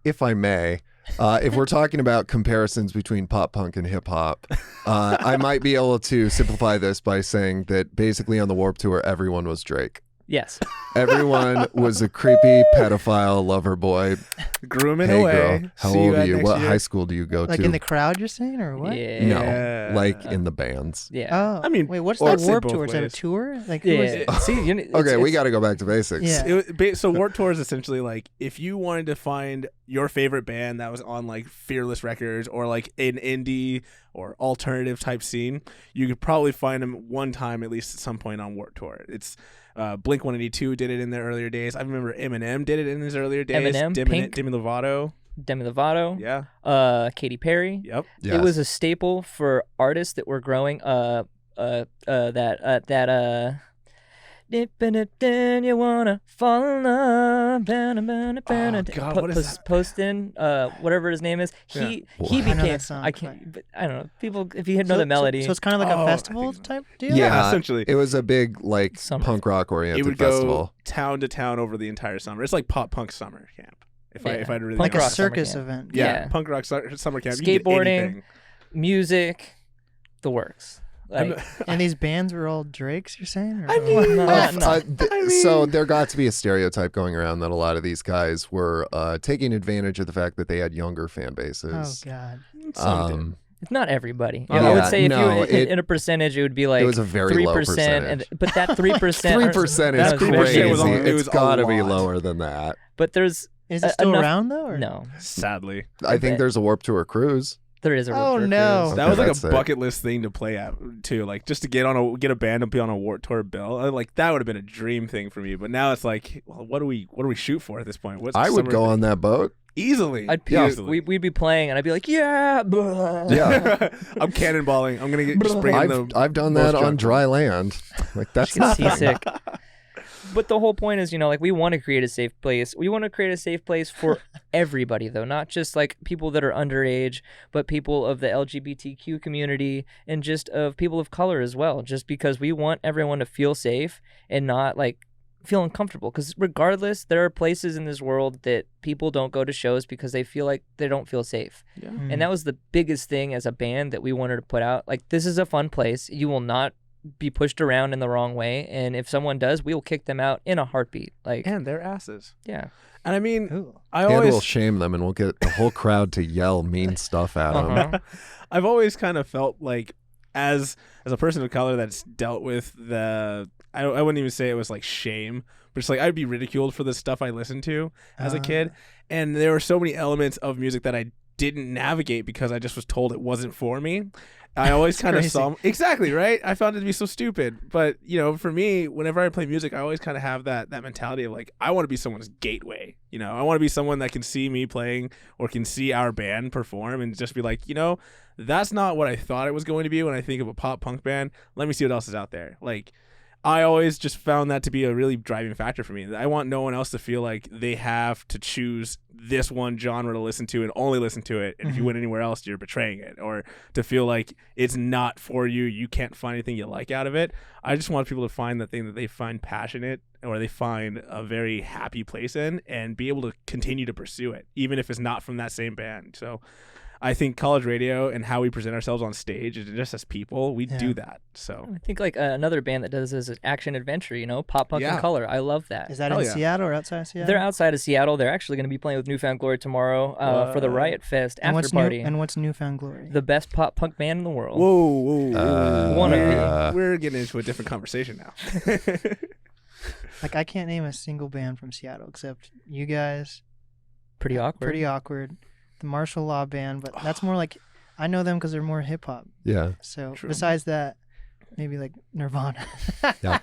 [SPEAKER 3] if I may, if we're talking about comparisons between pop punk and hip hop, I might be able to simplify this by saying that basically on the Warped Tour, everyone was Drake.
[SPEAKER 4] Yes.
[SPEAKER 3] Everyone was a creepy pedophile lover boy.
[SPEAKER 2] Grooming
[SPEAKER 3] Hey
[SPEAKER 2] away.
[SPEAKER 3] girl, how
[SPEAKER 2] See
[SPEAKER 3] old
[SPEAKER 2] at
[SPEAKER 3] are you?
[SPEAKER 2] next
[SPEAKER 3] What
[SPEAKER 2] year.
[SPEAKER 3] high school do you go
[SPEAKER 1] Like
[SPEAKER 3] to?
[SPEAKER 1] in the crowd, you're saying, or what?
[SPEAKER 4] Yeah.
[SPEAKER 3] No, like in the bands.
[SPEAKER 4] Yeah.
[SPEAKER 1] Oh,
[SPEAKER 2] I mean,
[SPEAKER 1] wait, what's
[SPEAKER 2] or
[SPEAKER 1] the
[SPEAKER 2] I'd say
[SPEAKER 1] Warped
[SPEAKER 2] both
[SPEAKER 1] Tour? Is that a
[SPEAKER 2] ways.
[SPEAKER 1] tour? Like, who is
[SPEAKER 4] Yeah.
[SPEAKER 1] it?
[SPEAKER 4] See,
[SPEAKER 3] Okay, we got to go back to basics.
[SPEAKER 1] Yeah.
[SPEAKER 2] So Warped Tour is essentially like if you wanted to find your favorite band that was on like Fearless Records or like an indie or alternative type scene, you could probably find them one time at least at some point on Warped Tour. It's Blink-182 did it in their earlier days. I remember Eminem did it in his earlier days.
[SPEAKER 4] Eminem, Pink.
[SPEAKER 2] Demi Lovato.
[SPEAKER 4] Demi Lovato.
[SPEAKER 2] Yeah.
[SPEAKER 4] Katy Perry.
[SPEAKER 2] Yep.
[SPEAKER 3] Yes.
[SPEAKER 4] It was a staple for artists that were growing. You wanna fall in love.
[SPEAKER 2] God, what is that?
[SPEAKER 4] Postin, whatever his name is. He
[SPEAKER 1] I
[SPEAKER 4] became.
[SPEAKER 1] know that song,
[SPEAKER 4] I can't. But I don't know. People, if you know
[SPEAKER 1] So-
[SPEAKER 4] the melody,
[SPEAKER 1] So it's kind of like
[SPEAKER 2] Oh,
[SPEAKER 1] a
[SPEAKER 2] I
[SPEAKER 1] festival
[SPEAKER 2] think-
[SPEAKER 1] type deal?
[SPEAKER 3] Yeah,
[SPEAKER 2] essentially.
[SPEAKER 3] It was a big like
[SPEAKER 4] Summer.
[SPEAKER 3] punk rock
[SPEAKER 2] It
[SPEAKER 3] oriented
[SPEAKER 2] would
[SPEAKER 3] festival.
[SPEAKER 2] go town to town over the entire summer. It's like pop punk summer camp. If
[SPEAKER 4] Yeah.
[SPEAKER 2] I'd really
[SPEAKER 4] Punk
[SPEAKER 1] Like a
[SPEAKER 4] rock summer
[SPEAKER 1] circus
[SPEAKER 4] camp.
[SPEAKER 1] event.
[SPEAKER 4] Yeah.
[SPEAKER 2] punk rock summer camp. You can get
[SPEAKER 4] Skateboarding.
[SPEAKER 2] anything.
[SPEAKER 4] music, the works. Like,
[SPEAKER 1] And these bands were all Drakes, you're saying? Or
[SPEAKER 2] I mean,
[SPEAKER 4] no, no.
[SPEAKER 3] So there got to be a stereotype going around that a lot of these guys were taking advantage of the fact that they had younger fan
[SPEAKER 1] oh,
[SPEAKER 3] bases.
[SPEAKER 1] God.
[SPEAKER 4] it's not everybody.
[SPEAKER 2] Yeah,
[SPEAKER 4] I would say if
[SPEAKER 3] no,
[SPEAKER 4] you in a percentage, it would be like
[SPEAKER 3] it was a very low
[SPEAKER 4] 3%,
[SPEAKER 3] percentage.
[SPEAKER 4] but that 3%,
[SPEAKER 3] 3%
[SPEAKER 2] That
[SPEAKER 3] is
[SPEAKER 2] 3%
[SPEAKER 3] crazy.
[SPEAKER 2] was on- it was
[SPEAKER 3] It's
[SPEAKER 2] a
[SPEAKER 3] got to be
[SPEAKER 2] lot.
[SPEAKER 3] lower than that.
[SPEAKER 4] but there's
[SPEAKER 1] Is it still
[SPEAKER 4] enough-
[SPEAKER 1] around, though? Or?
[SPEAKER 4] no,
[SPEAKER 2] Sadly,
[SPEAKER 3] I think
[SPEAKER 4] bet.
[SPEAKER 3] there's a Warped Tour cruise.
[SPEAKER 4] there is a
[SPEAKER 1] Oh,
[SPEAKER 4] road trip
[SPEAKER 1] no.
[SPEAKER 4] cruise.
[SPEAKER 2] that
[SPEAKER 3] Okay,
[SPEAKER 2] was like
[SPEAKER 3] that's
[SPEAKER 2] a
[SPEAKER 3] it.
[SPEAKER 2] bucket list thing to play at too. Like just to get a band and be on a Warped Tour bill. Like that would have been a dream thing for me. But now it's like, well, what do we shoot for at this point? What's
[SPEAKER 3] I would
[SPEAKER 2] summer
[SPEAKER 3] go
[SPEAKER 2] thing?
[SPEAKER 3] on that boat.
[SPEAKER 2] Easily.
[SPEAKER 4] I'd
[SPEAKER 3] Yeah.
[SPEAKER 4] we'd be playing, and I'd be like, yeah,
[SPEAKER 3] Yeah.
[SPEAKER 2] I'm cannonballing. I'm gonna just bring in the.
[SPEAKER 3] I've done
[SPEAKER 2] most
[SPEAKER 3] that on
[SPEAKER 2] drunk
[SPEAKER 3] dry land. Like that's
[SPEAKER 4] Get
[SPEAKER 3] nothing.
[SPEAKER 4] seasick. But the whole point is, like we want to create a safe place. We want to create a safe place for everybody, though, not just like people that are underage, but people of the LGBTQ community and just of people of color as well. Just because we want everyone to feel safe and not like feel uncomfortable. Because regardless, there are places in this world that people don't go to shows because they feel like they don't feel safe.
[SPEAKER 2] Yeah.
[SPEAKER 1] Mm.
[SPEAKER 4] And that was the biggest thing as a band that we wanted to put out. Like, this is a fun place. You will not be pushed around in the wrong way, and if someone does, we will kick them out in a heartbeat. Like,
[SPEAKER 2] And their asses.
[SPEAKER 4] yeah,
[SPEAKER 2] And I mean,
[SPEAKER 1] Ooh.
[SPEAKER 2] I
[SPEAKER 3] And
[SPEAKER 2] always
[SPEAKER 3] we'll shame them, and we'll get the whole crowd to yell mean stuff at them.
[SPEAKER 4] Uh-huh.
[SPEAKER 2] I've always kind of felt like as a person of color that's dealt with the I wouldn't even say it was like shame, but it's like I'd be ridiculed for the stuff I listened to as a kid, and there were so many elements of music that I didn't navigate because I just was told it wasn't for me. I always kind of
[SPEAKER 1] crazy.
[SPEAKER 2] saw exactly right. I found it to be so stupid, but for me, whenever I play music, I always kind of have that mentality of like I want to be someone's gateway. I want to be someone that can see me playing or can see our band perform and just be like, that's not what I thought it was going to be when I think of a pop punk band. Let me see what else is out there. Like, I always just found that to be a really driving factor for me. I want no one else to feel like they have to choose this one genre to listen to and only listen to it. And if you went anywhere else, you're betraying it. Or to feel like it's not for you, you can't find anything you like out of it. I just want people to find the thing that they find passionate or they find a very happy place in and be able to continue to pursue it, even if it's not from that same band. So I think college radio and how we present ourselves on stage, and just as people, we do that. So
[SPEAKER 4] I think like another band that does this is Action Adventure. Pop punk and color. I love that.
[SPEAKER 1] Is that
[SPEAKER 2] Hell
[SPEAKER 1] in
[SPEAKER 2] yeah.
[SPEAKER 1] Seattle or outside of Seattle?
[SPEAKER 4] They're outside of Seattle. They're actually going to be playing with Newfound Glory tomorrow for the Riot Fest
[SPEAKER 1] and
[SPEAKER 4] after
[SPEAKER 1] what's
[SPEAKER 4] party.
[SPEAKER 1] and what's Newfound Glory?
[SPEAKER 4] The best pop punk band in the world.
[SPEAKER 2] whoa.
[SPEAKER 4] One of the-
[SPEAKER 2] We're getting into a different conversation now.
[SPEAKER 1] Like, I can't name a single band from Seattle except you guys.
[SPEAKER 4] Pretty awkward.
[SPEAKER 1] Pretty awkward. The Martial Law Band, but that's more like I know them because they're more hip hop.
[SPEAKER 3] Yeah.
[SPEAKER 1] So
[SPEAKER 2] True.
[SPEAKER 1] besides that, maybe like Nirvana.
[SPEAKER 3] Yeah.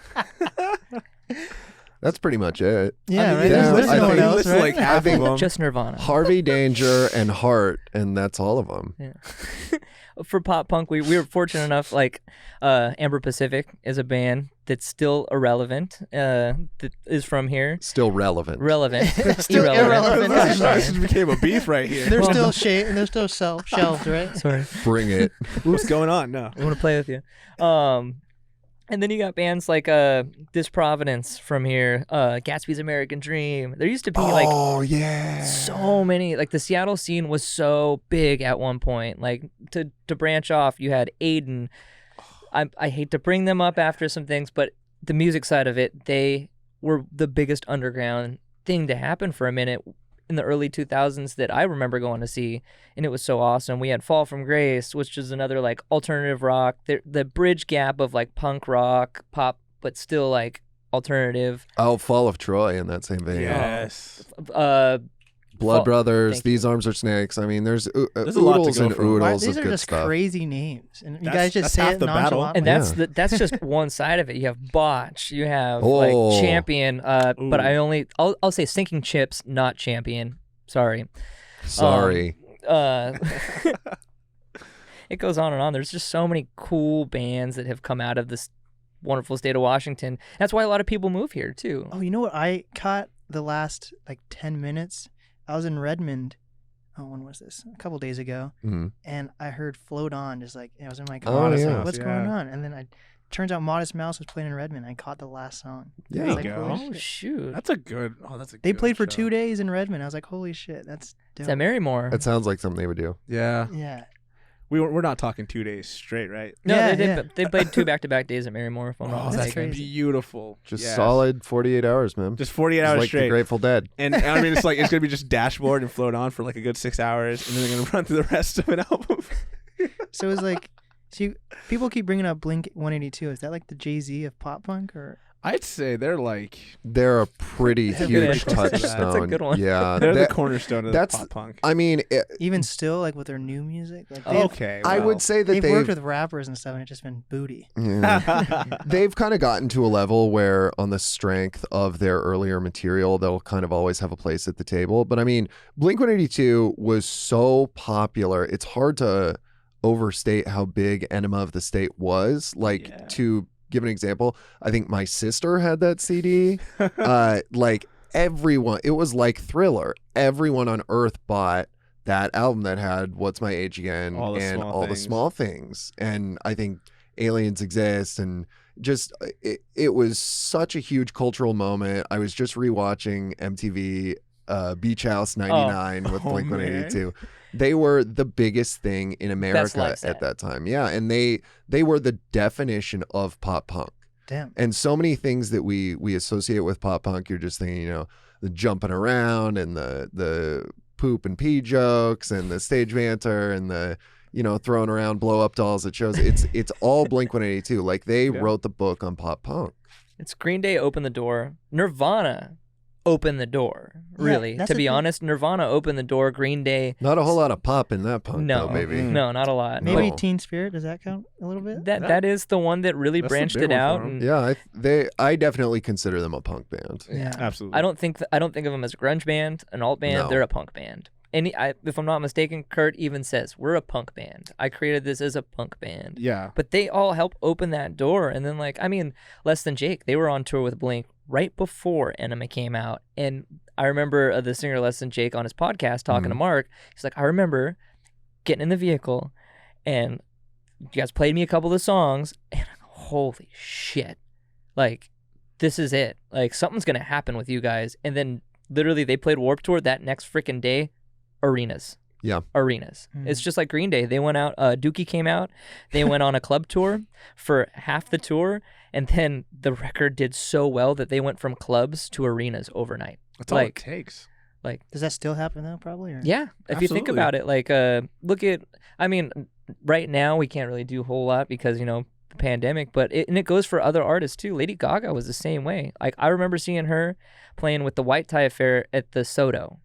[SPEAKER 3] That's pretty much it.
[SPEAKER 1] Yeah,
[SPEAKER 2] mean,
[SPEAKER 1] right.
[SPEAKER 3] yeah,
[SPEAKER 1] There's
[SPEAKER 3] I
[SPEAKER 1] no one
[SPEAKER 3] think-
[SPEAKER 1] else,
[SPEAKER 2] listen
[SPEAKER 1] right?
[SPEAKER 2] like half of them.
[SPEAKER 4] Just Nirvana.
[SPEAKER 3] Harvey Danger and Heart, and that's all of them.
[SPEAKER 4] Yeah. For pop punk, we were fortunate enough, like Amber Pacific is a band that's still irrelevant, that is from here.
[SPEAKER 3] Still relevant.
[SPEAKER 4] Relevant.
[SPEAKER 1] Still irrelevant.
[SPEAKER 2] This just became a beef right here.
[SPEAKER 1] They're still they're still shelved, right?
[SPEAKER 4] Sorry.
[SPEAKER 3] Bring it.
[SPEAKER 2] What's going on? No.
[SPEAKER 4] I want to play with you. And then you got bands like This Providence from here, Gatsby's American Dream. There used to be so many. Like the Seattle scene was so big at one point. Like to branch off, you had Aiden. I hate to bring them up after some things, but the music side of it, they were the biggest underground thing to happen for a minute in the early 2000s that I remember going to see, and it was so awesome. We had Fall from Grace, which is another like alternative rock, the bridge gap of like punk rock, pop, but still like alternative.
[SPEAKER 3] Oh, Fall of Troy in that same vein.
[SPEAKER 2] Yes.
[SPEAKER 3] Blood Brothers, These Arms Are Snakes. I mean, there's
[SPEAKER 2] a lot to
[SPEAKER 3] oodles
[SPEAKER 2] go
[SPEAKER 3] and
[SPEAKER 2] from.
[SPEAKER 3] oodles
[SPEAKER 1] These
[SPEAKER 3] of
[SPEAKER 1] are
[SPEAKER 3] good
[SPEAKER 1] just
[SPEAKER 3] stuff.
[SPEAKER 1] crazy names, and you
[SPEAKER 2] That's-
[SPEAKER 1] guys just
[SPEAKER 2] that's
[SPEAKER 1] say
[SPEAKER 2] half
[SPEAKER 1] it
[SPEAKER 2] the battle.
[SPEAKER 1] nonchalantly.
[SPEAKER 4] And that's just one side of it. You have Botch, you have
[SPEAKER 3] Oh.
[SPEAKER 4] like Champion, but
[SPEAKER 2] Ooh.
[SPEAKER 4] I'll say Sinking Chips, not Champion. Sorry.
[SPEAKER 3] Sorry.
[SPEAKER 4] It goes on and on. There's just so many cool bands that have come out of this wonderful state of Washington. That's why a lot of people move here too.
[SPEAKER 1] Oh, you know what I caught the last like 10 minutes? I was in Redmond. Oh, when was this? A couple days ago.
[SPEAKER 3] Mhm.
[SPEAKER 1] And I heard Float On, just like, I was in my
[SPEAKER 3] Oh,
[SPEAKER 1] car. I was
[SPEAKER 3] yeah.
[SPEAKER 1] like, what's
[SPEAKER 2] Yeah.
[SPEAKER 1] going on? And then turns out Modest Mouse was playing in Redmond. I caught the last song.
[SPEAKER 3] Yeah.
[SPEAKER 1] I was
[SPEAKER 2] There you
[SPEAKER 1] like,
[SPEAKER 2] go.
[SPEAKER 1] holy
[SPEAKER 4] Oh
[SPEAKER 1] shit.
[SPEAKER 4] shoot.
[SPEAKER 2] That's a good. Oh, that's a.
[SPEAKER 1] They
[SPEAKER 2] good
[SPEAKER 1] played for
[SPEAKER 2] show.
[SPEAKER 1] 2 days in Redmond. I was like, holy shit, that's dope.
[SPEAKER 4] Is that Marymore?
[SPEAKER 3] That sounds like something they would do.
[SPEAKER 2] Yeah,
[SPEAKER 1] Yeah.
[SPEAKER 2] we're not talking 2 days straight, right?
[SPEAKER 4] No,
[SPEAKER 1] Yeah,
[SPEAKER 4] they played 2 back-to-back days at Marymore, if I'm not
[SPEAKER 2] Oh, that's
[SPEAKER 4] mistaken.
[SPEAKER 1] crazy.
[SPEAKER 2] beautiful.
[SPEAKER 3] Just
[SPEAKER 2] Yes.
[SPEAKER 3] solid 48 hours, man.
[SPEAKER 2] Just 48
[SPEAKER 3] Just
[SPEAKER 2] hours
[SPEAKER 3] like the
[SPEAKER 2] straight.
[SPEAKER 3] Grateful Dead.
[SPEAKER 2] And I mean, it's gonna be just Dashboard and Float On for like a good 6 hours, and then they're gonna run through the rest of an album.
[SPEAKER 1] So it's like, people keep bringing up Blink 182. Is that like the Jay-Z of pop punk, or?
[SPEAKER 2] I'd say they're like
[SPEAKER 3] They're a pretty
[SPEAKER 2] That's a
[SPEAKER 3] huge
[SPEAKER 2] good answer.
[SPEAKER 3] touchstone.
[SPEAKER 4] That's a good one.
[SPEAKER 3] Yeah.
[SPEAKER 2] they're the
[SPEAKER 3] that-
[SPEAKER 2] cornerstone of
[SPEAKER 3] that's-
[SPEAKER 2] pop punk.
[SPEAKER 3] I mean,
[SPEAKER 1] Even still, like with their new music, like
[SPEAKER 2] Okay,
[SPEAKER 3] I
[SPEAKER 2] well.
[SPEAKER 3] would say that
[SPEAKER 1] they've worked with rappers and stuff, and it's just been booty.
[SPEAKER 3] Yeah. They've kind of gotten to a level where, on the strength of their earlier material, they'll kind of always have a place at the table. But I mean, Blink 182 was so popular, it's hard to overstate how big Enema of the State was. Like,
[SPEAKER 2] Yeah.
[SPEAKER 3] to give an example, I think my sister had that CD. Like, everyone, it was like Thriller. Everyone on Earth bought that album that had What's My Age Again
[SPEAKER 2] All the
[SPEAKER 3] and
[SPEAKER 2] Small
[SPEAKER 3] all the
[SPEAKER 2] Things.
[SPEAKER 3] small things. And I think Aliens Exist, and just it was such a huge cultural moment. I was just rewatching MTV Beach House 99 with
[SPEAKER 2] Oh,
[SPEAKER 3] Blink 182. They were the biggest thing in America
[SPEAKER 4] live
[SPEAKER 3] at
[SPEAKER 4] set.
[SPEAKER 3] that time. Yeah, and they were the definition of pop punk.
[SPEAKER 1] Damn.
[SPEAKER 3] And so many things that we associate with pop punk, you're just thinking, the jumping around and the poop and pee jokes and the stage banter and the throwing around blow up dolls at shows. It's all Blink 182. Like, they wrote the book on pop punk.
[SPEAKER 4] It's Green Day opened the door. Nirvana opened the door.
[SPEAKER 1] Yeah,
[SPEAKER 4] Really,
[SPEAKER 1] that's
[SPEAKER 4] to
[SPEAKER 1] the
[SPEAKER 4] be
[SPEAKER 1] thing.
[SPEAKER 4] honest, Nirvana opened the door. Green Day,
[SPEAKER 3] Not a whole lot of pop in that punk,
[SPEAKER 4] no,
[SPEAKER 3] though, baby.
[SPEAKER 4] no, not a lot.
[SPEAKER 1] Maybe
[SPEAKER 3] No.
[SPEAKER 1] Teen Spirit, does that count a little bit?
[SPEAKER 4] That is the one that really
[SPEAKER 2] That's the
[SPEAKER 4] branched
[SPEAKER 2] big
[SPEAKER 4] it
[SPEAKER 2] one
[SPEAKER 4] out.
[SPEAKER 2] for 'em.
[SPEAKER 4] And
[SPEAKER 3] Yeah, I definitely consider them a punk band.
[SPEAKER 1] Yeah.
[SPEAKER 2] Absolutely.
[SPEAKER 4] I don't think of them as a grunge band, an alt band.
[SPEAKER 3] No.
[SPEAKER 4] They're a punk band. If I'm not mistaken, Kurt even says we're a punk band. I created this as a punk band.
[SPEAKER 2] Yeah.
[SPEAKER 4] But they all help open that door. And then, Less Than Jake, they were on tour with Blink right before Enema came out. And I remember the singer Less Than Jake on his podcast talking to Mark. He's like, I remember getting in the vehicle and you guys played me a couple of the songs. And I'm, holy shit. Like, this is it. Like, something's going to happen with you guys. And then literally they played Warped Tour that next freaking day. Arenas.
[SPEAKER 3] Yeah.
[SPEAKER 4] Arenas.
[SPEAKER 1] Mm.
[SPEAKER 4] It's just like Green Day. They went out, Dookie came out, they went on a club tour for half the tour, and then the record did so well that they went from clubs to arenas overnight.
[SPEAKER 2] That's all it
[SPEAKER 4] like-
[SPEAKER 2] takes.
[SPEAKER 1] Does that still happen though? Probably. Or?
[SPEAKER 4] Yeah, if you think
[SPEAKER 2] Absolutely.
[SPEAKER 4] about it, look at, right now we can't really do a whole lot because, the pandemic, but it goes for other artists too. Lady Gaga was the same way. Like, I remember seeing her playing with the White Tie Affair at the Soto.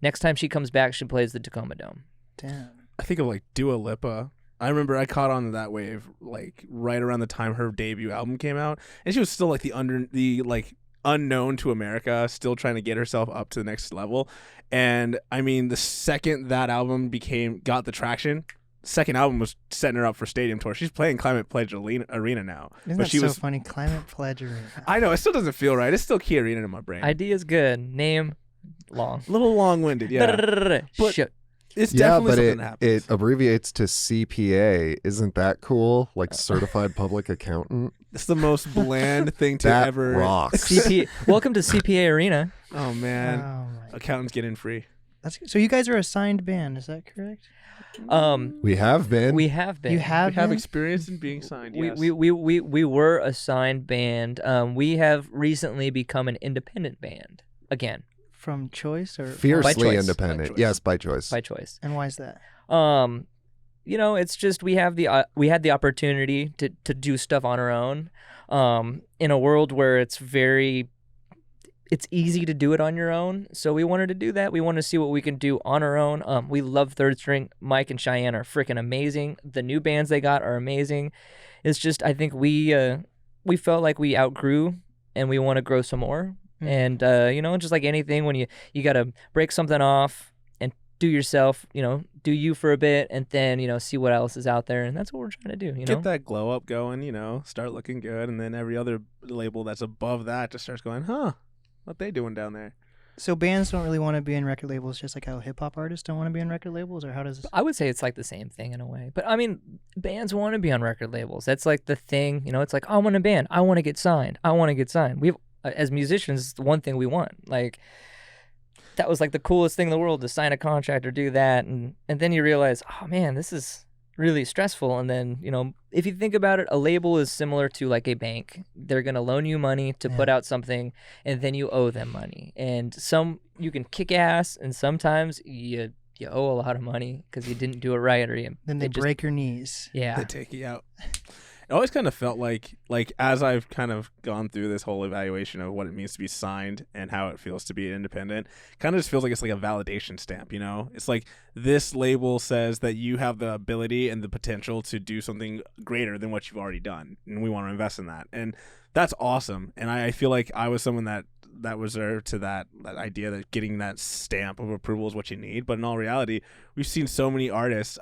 [SPEAKER 4] Next time she comes back, she plays the Tacoma Dome.
[SPEAKER 1] Damn.
[SPEAKER 2] I think of like Dua Lipa. I remember I caught on to that wave like right around the time her debut album came out, and she was still like the unknown to America, still trying to get herself up to the next level. And I mean, the second that album got the traction, second album was setting her up for stadium tour. She's playing Climate Pledge Arena now.
[SPEAKER 1] Isn't
[SPEAKER 2] but
[SPEAKER 1] that
[SPEAKER 2] she
[SPEAKER 1] so
[SPEAKER 2] was.
[SPEAKER 1] funny? Climate Pledge Arena.
[SPEAKER 2] I know it still doesn't feel right. It's still Key Arena in my brain.
[SPEAKER 4] Idea's good. Name long.
[SPEAKER 2] A little long-winded, yeah. But-
[SPEAKER 4] Shit.
[SPEAKER 2] It's
[SPEAKER 3] Yeah,
[SPEAKER 2] definitely
[SPEAKER 3] but
[SPEAKER 2] something that happens.
[SPEAKER 3] it abbreviates to CPA. Isn't that cool? Like certified public accountant.
[SPEAKER 2] It's the most bland thing to
[SPEAKER 3] That
[SPEAKER 2] ever.
[SPEAKER 3] rocks.
[SPEAKER 4] Welcome to CPA Arena.
[SPEAKER 2] Oh man,
[SPEAKER 1] Oh my.
[SPEAKER 2] accountants get in free.
[SPEAKER 1] So you guys are a signed band, is that correct?
[SPEAKER 3] We have been.
[SPEAKER 4] We have been.
[SPEAKER 1] You have
[SPEAKER 2] We have
[SPEAKER 1] been?
[SPEAKER 2] experience in being signed. Yes.
[SPEAKER 4] We were a signed band. We have recently become an independent band again
[SPEAKER 1] From choice or
[SPEAKER 3] Fiercely
[SPEAKER 4] choice.
[SPEAKER 3] independent.
[SPEAKER 2] By choice.
[SPEAKER 3] Yes, by choice.
[SPEAKER 4] by choice.
[SPEAKER 1] And why is that?
[SPEAKER 4] It's just we had the opportunity to do stuff on our own. In a world where it's easy to do it on your own, so we wanted to do that. We wanted to see what we can do on our own. We love Third String. Mike and Cheyenne are freaking amazing. The new bands they got are amazing. It's just I think we felt like we outgrew and we want to grow some more. And just like anything, when you got to break something off and do yourself, do you for a bit, and then see what else is out there, and that's what we're trying to do.
[SPEAKER 2] Get that glow up going. Start looking good, and then every other label that's above that just starts going, huh? What they doing down there?
[SPEAKER 1] So bands don't really want to be in record labels, just like how hip hop artists don't want to be in record labels, or how does?
[SPEAKER 4] I would say it's like the same thing in a way, but I mean, bands want to be on record labels. That's like the thing. It's like, I want a band. I want to get signed. We've as musicians, it's the one thing we want. Like, that was like the coolest thing in the world, to sign a contract or do that, and then you realize, oh man, this is really stressful. And then if you think about it, a label is similar to like a bank. They're gonna loan you money to put out something, and then you owe them money. And you can kick ass, and sometimes you owe a lot of money because you didn't do it right, or
[SPEAKER 1] Then they break your knees.
[SPEAKER 4] Yeah,
[SPEAKER 2] They take you out. It always kind of felt like as I've kind of gone through this whole evaluation of what it means to be signed and how it feels to be independent, kind of just feels like it's like a validation stamp, It's like this label says that you have the ability and the potential to do something greater than what you've already done, and we want to invest in that. And that's awesome. And I feel like I was someone that was there to that idea that getting that stamp of approval is what you need. But in all reality, we've seen so many artists.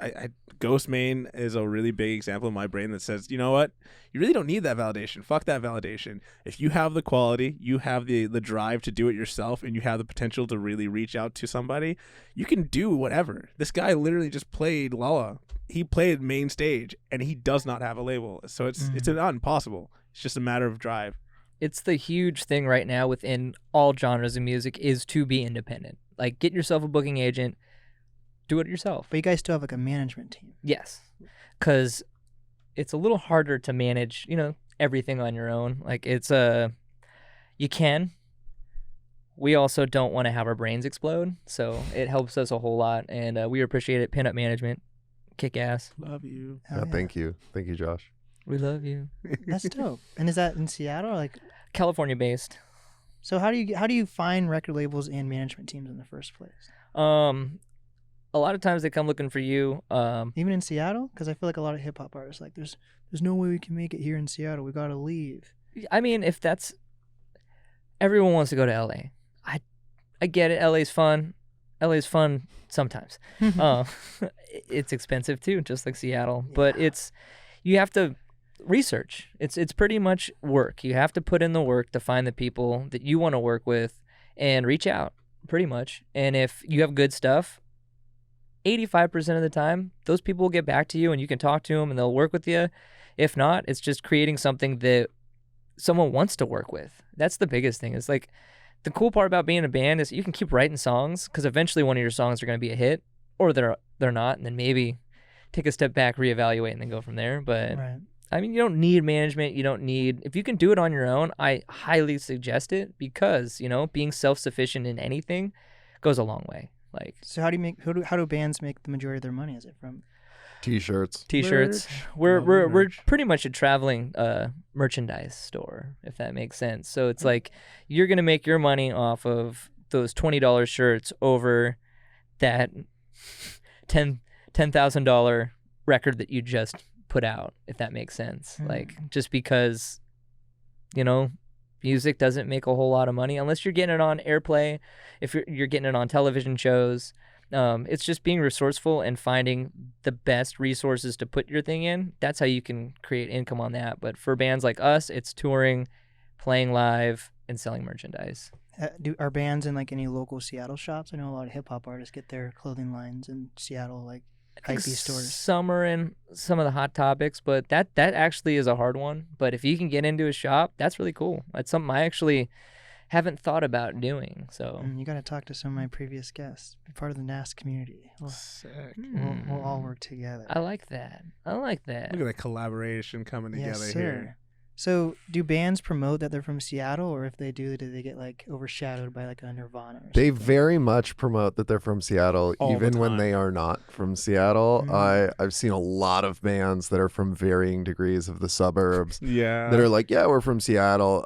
[SPEAKER 2] Ghostmain is a really big example in my brain that says, you know what? You really don't need that validation. Fuck that validation. If you have the quality, you have the drive to do it yourself, and you have the potential to really reach out to somebody, you can do whatever. This guy literally just played Lala. He played main stage, and he does not have a label. So it's not impossible. It's just a matter of drive.
[SPEAKER 4] It's the huge thing right now within all genres of music is to be independent. Like, get yourself a booking agent, do it yourself.
[SPEAKER 1] But you guys still have like a management team.
[SPEAKER 4] Yes, because it's a little harder to manage, everything on your own. Like, you can. We also don't want to have our brains explode, so it helps us a whole lot, and we appreciate it. Pinup management, kick ass.
[SPEAKER 2] Love you.
[SPEAKER 1] Oh, yeah.
[SPEAKER 3] Thank you, Josh.
[SPEAKER 4] We love you.
[SPEAKER 1] That's dope. And is that in Seattle? Like,
[SPEAKER 4] California based.
[SPEAKER 1] so how do you find record labels and management teams in the first place?
[SPEAKER 4] A lot of times they come looking for you.
[SPEAKER 1] Even in Seattle, because I feel like a lot of hip hop artists like there's no way we can make it here in Seattle. We gotta leave.
[SPEAKER 4] I mean, everyone wants to go to LA. I get it. LA's fun. LA's fun sometimes. It's expensive too, just like Seattle. But you have to research. It's pretty much work. You have to put in the work to find the people that you want to work with and reach out, pretty much. And if you have good stuff, 85% of the time, those people will get back to you, and you can talk to them, and they'll work with you. If not, it's just creating something that someone wants to work with. That's the biggest thing. It's like, the cool part about being a band is you can keep writing songs, because eventually one of your songs are going to be a hit, or they're not, and then maybe take a step back, reevaluate, and then go from there. But
[SPEAKER 1] Right.
[SPEAKER 4] I mean, you don't need management. If you can do it on your own, I highly suggest it, because being self-sufficient in anything goes a long way. Like,
[SPEAKER 1] So how do bands make the majority of their money? Is it from
[SPEAKER 3] T-shirts.
[SPEAKER 4] T-shirts.
[SPEAKER 2] Merch.
[SPEAKER 4] We're pretty much a traveling merchandise store, if that makes sense. So it's like you're gonna make your money off of those $20 shirts over that $10,000 record that you just put out, if that makes sense. Like, just because music doesn't make a whole lot of money unless you're getting it on airplay, if you're getting it on television shows. It's just being resourceful and finding the best resources to put your thing in. That's how you can create income on that. But for bands like us, it's touring, playing live, and selling merchandise.
[SPEAKER 1] are bands in like any local Seattle shops? I know a lot of hip hop artists get their clothing lines in Seattle, like hypebeast stores.
[SPEAKER 4] Some are in some of the Hot Topics, but that actually is a hard one. But if you can get into a shop, that's really cool. That's something I actually haven't thought about doing. So
[SPEAKER 1] You got to talk to some of my previous guests. Be part of the NAST community.
[SPEAKER 2] Sick.
[SPEAKER 1] We'll all work together.
[SPEAKER 4] I like that.
[SPEAKER 2] Look at that collaboration coming
[SPEAKER 1] Yes,
[SPEAKER 2] together
[SPEAKER 1] sir.
[SPEAKER 2] here.
[SPEAKER 1] So, do bands promote that they're from Seattle, or if they do they get like overshadowed by like a Nirvana? Or
[SPEAKER 3] They
[SPEAKER 1] something?
[SPEAKER 3] very much promote that they're from Seattle,
[SPEAKER 2] All the
[SPEAKER 3] even when
[SPEAKER 2] time.
[SPEAKER 3] they are not from Seattle.
[SPEAKER 1] Mm.
[SPEAKER 3] I've seen a lot of bands that are from varying degrees of the suburbs
[SPEAKER 2] Yeah.
[SPEAKER 3] that are like, yeah, we're from Seattle.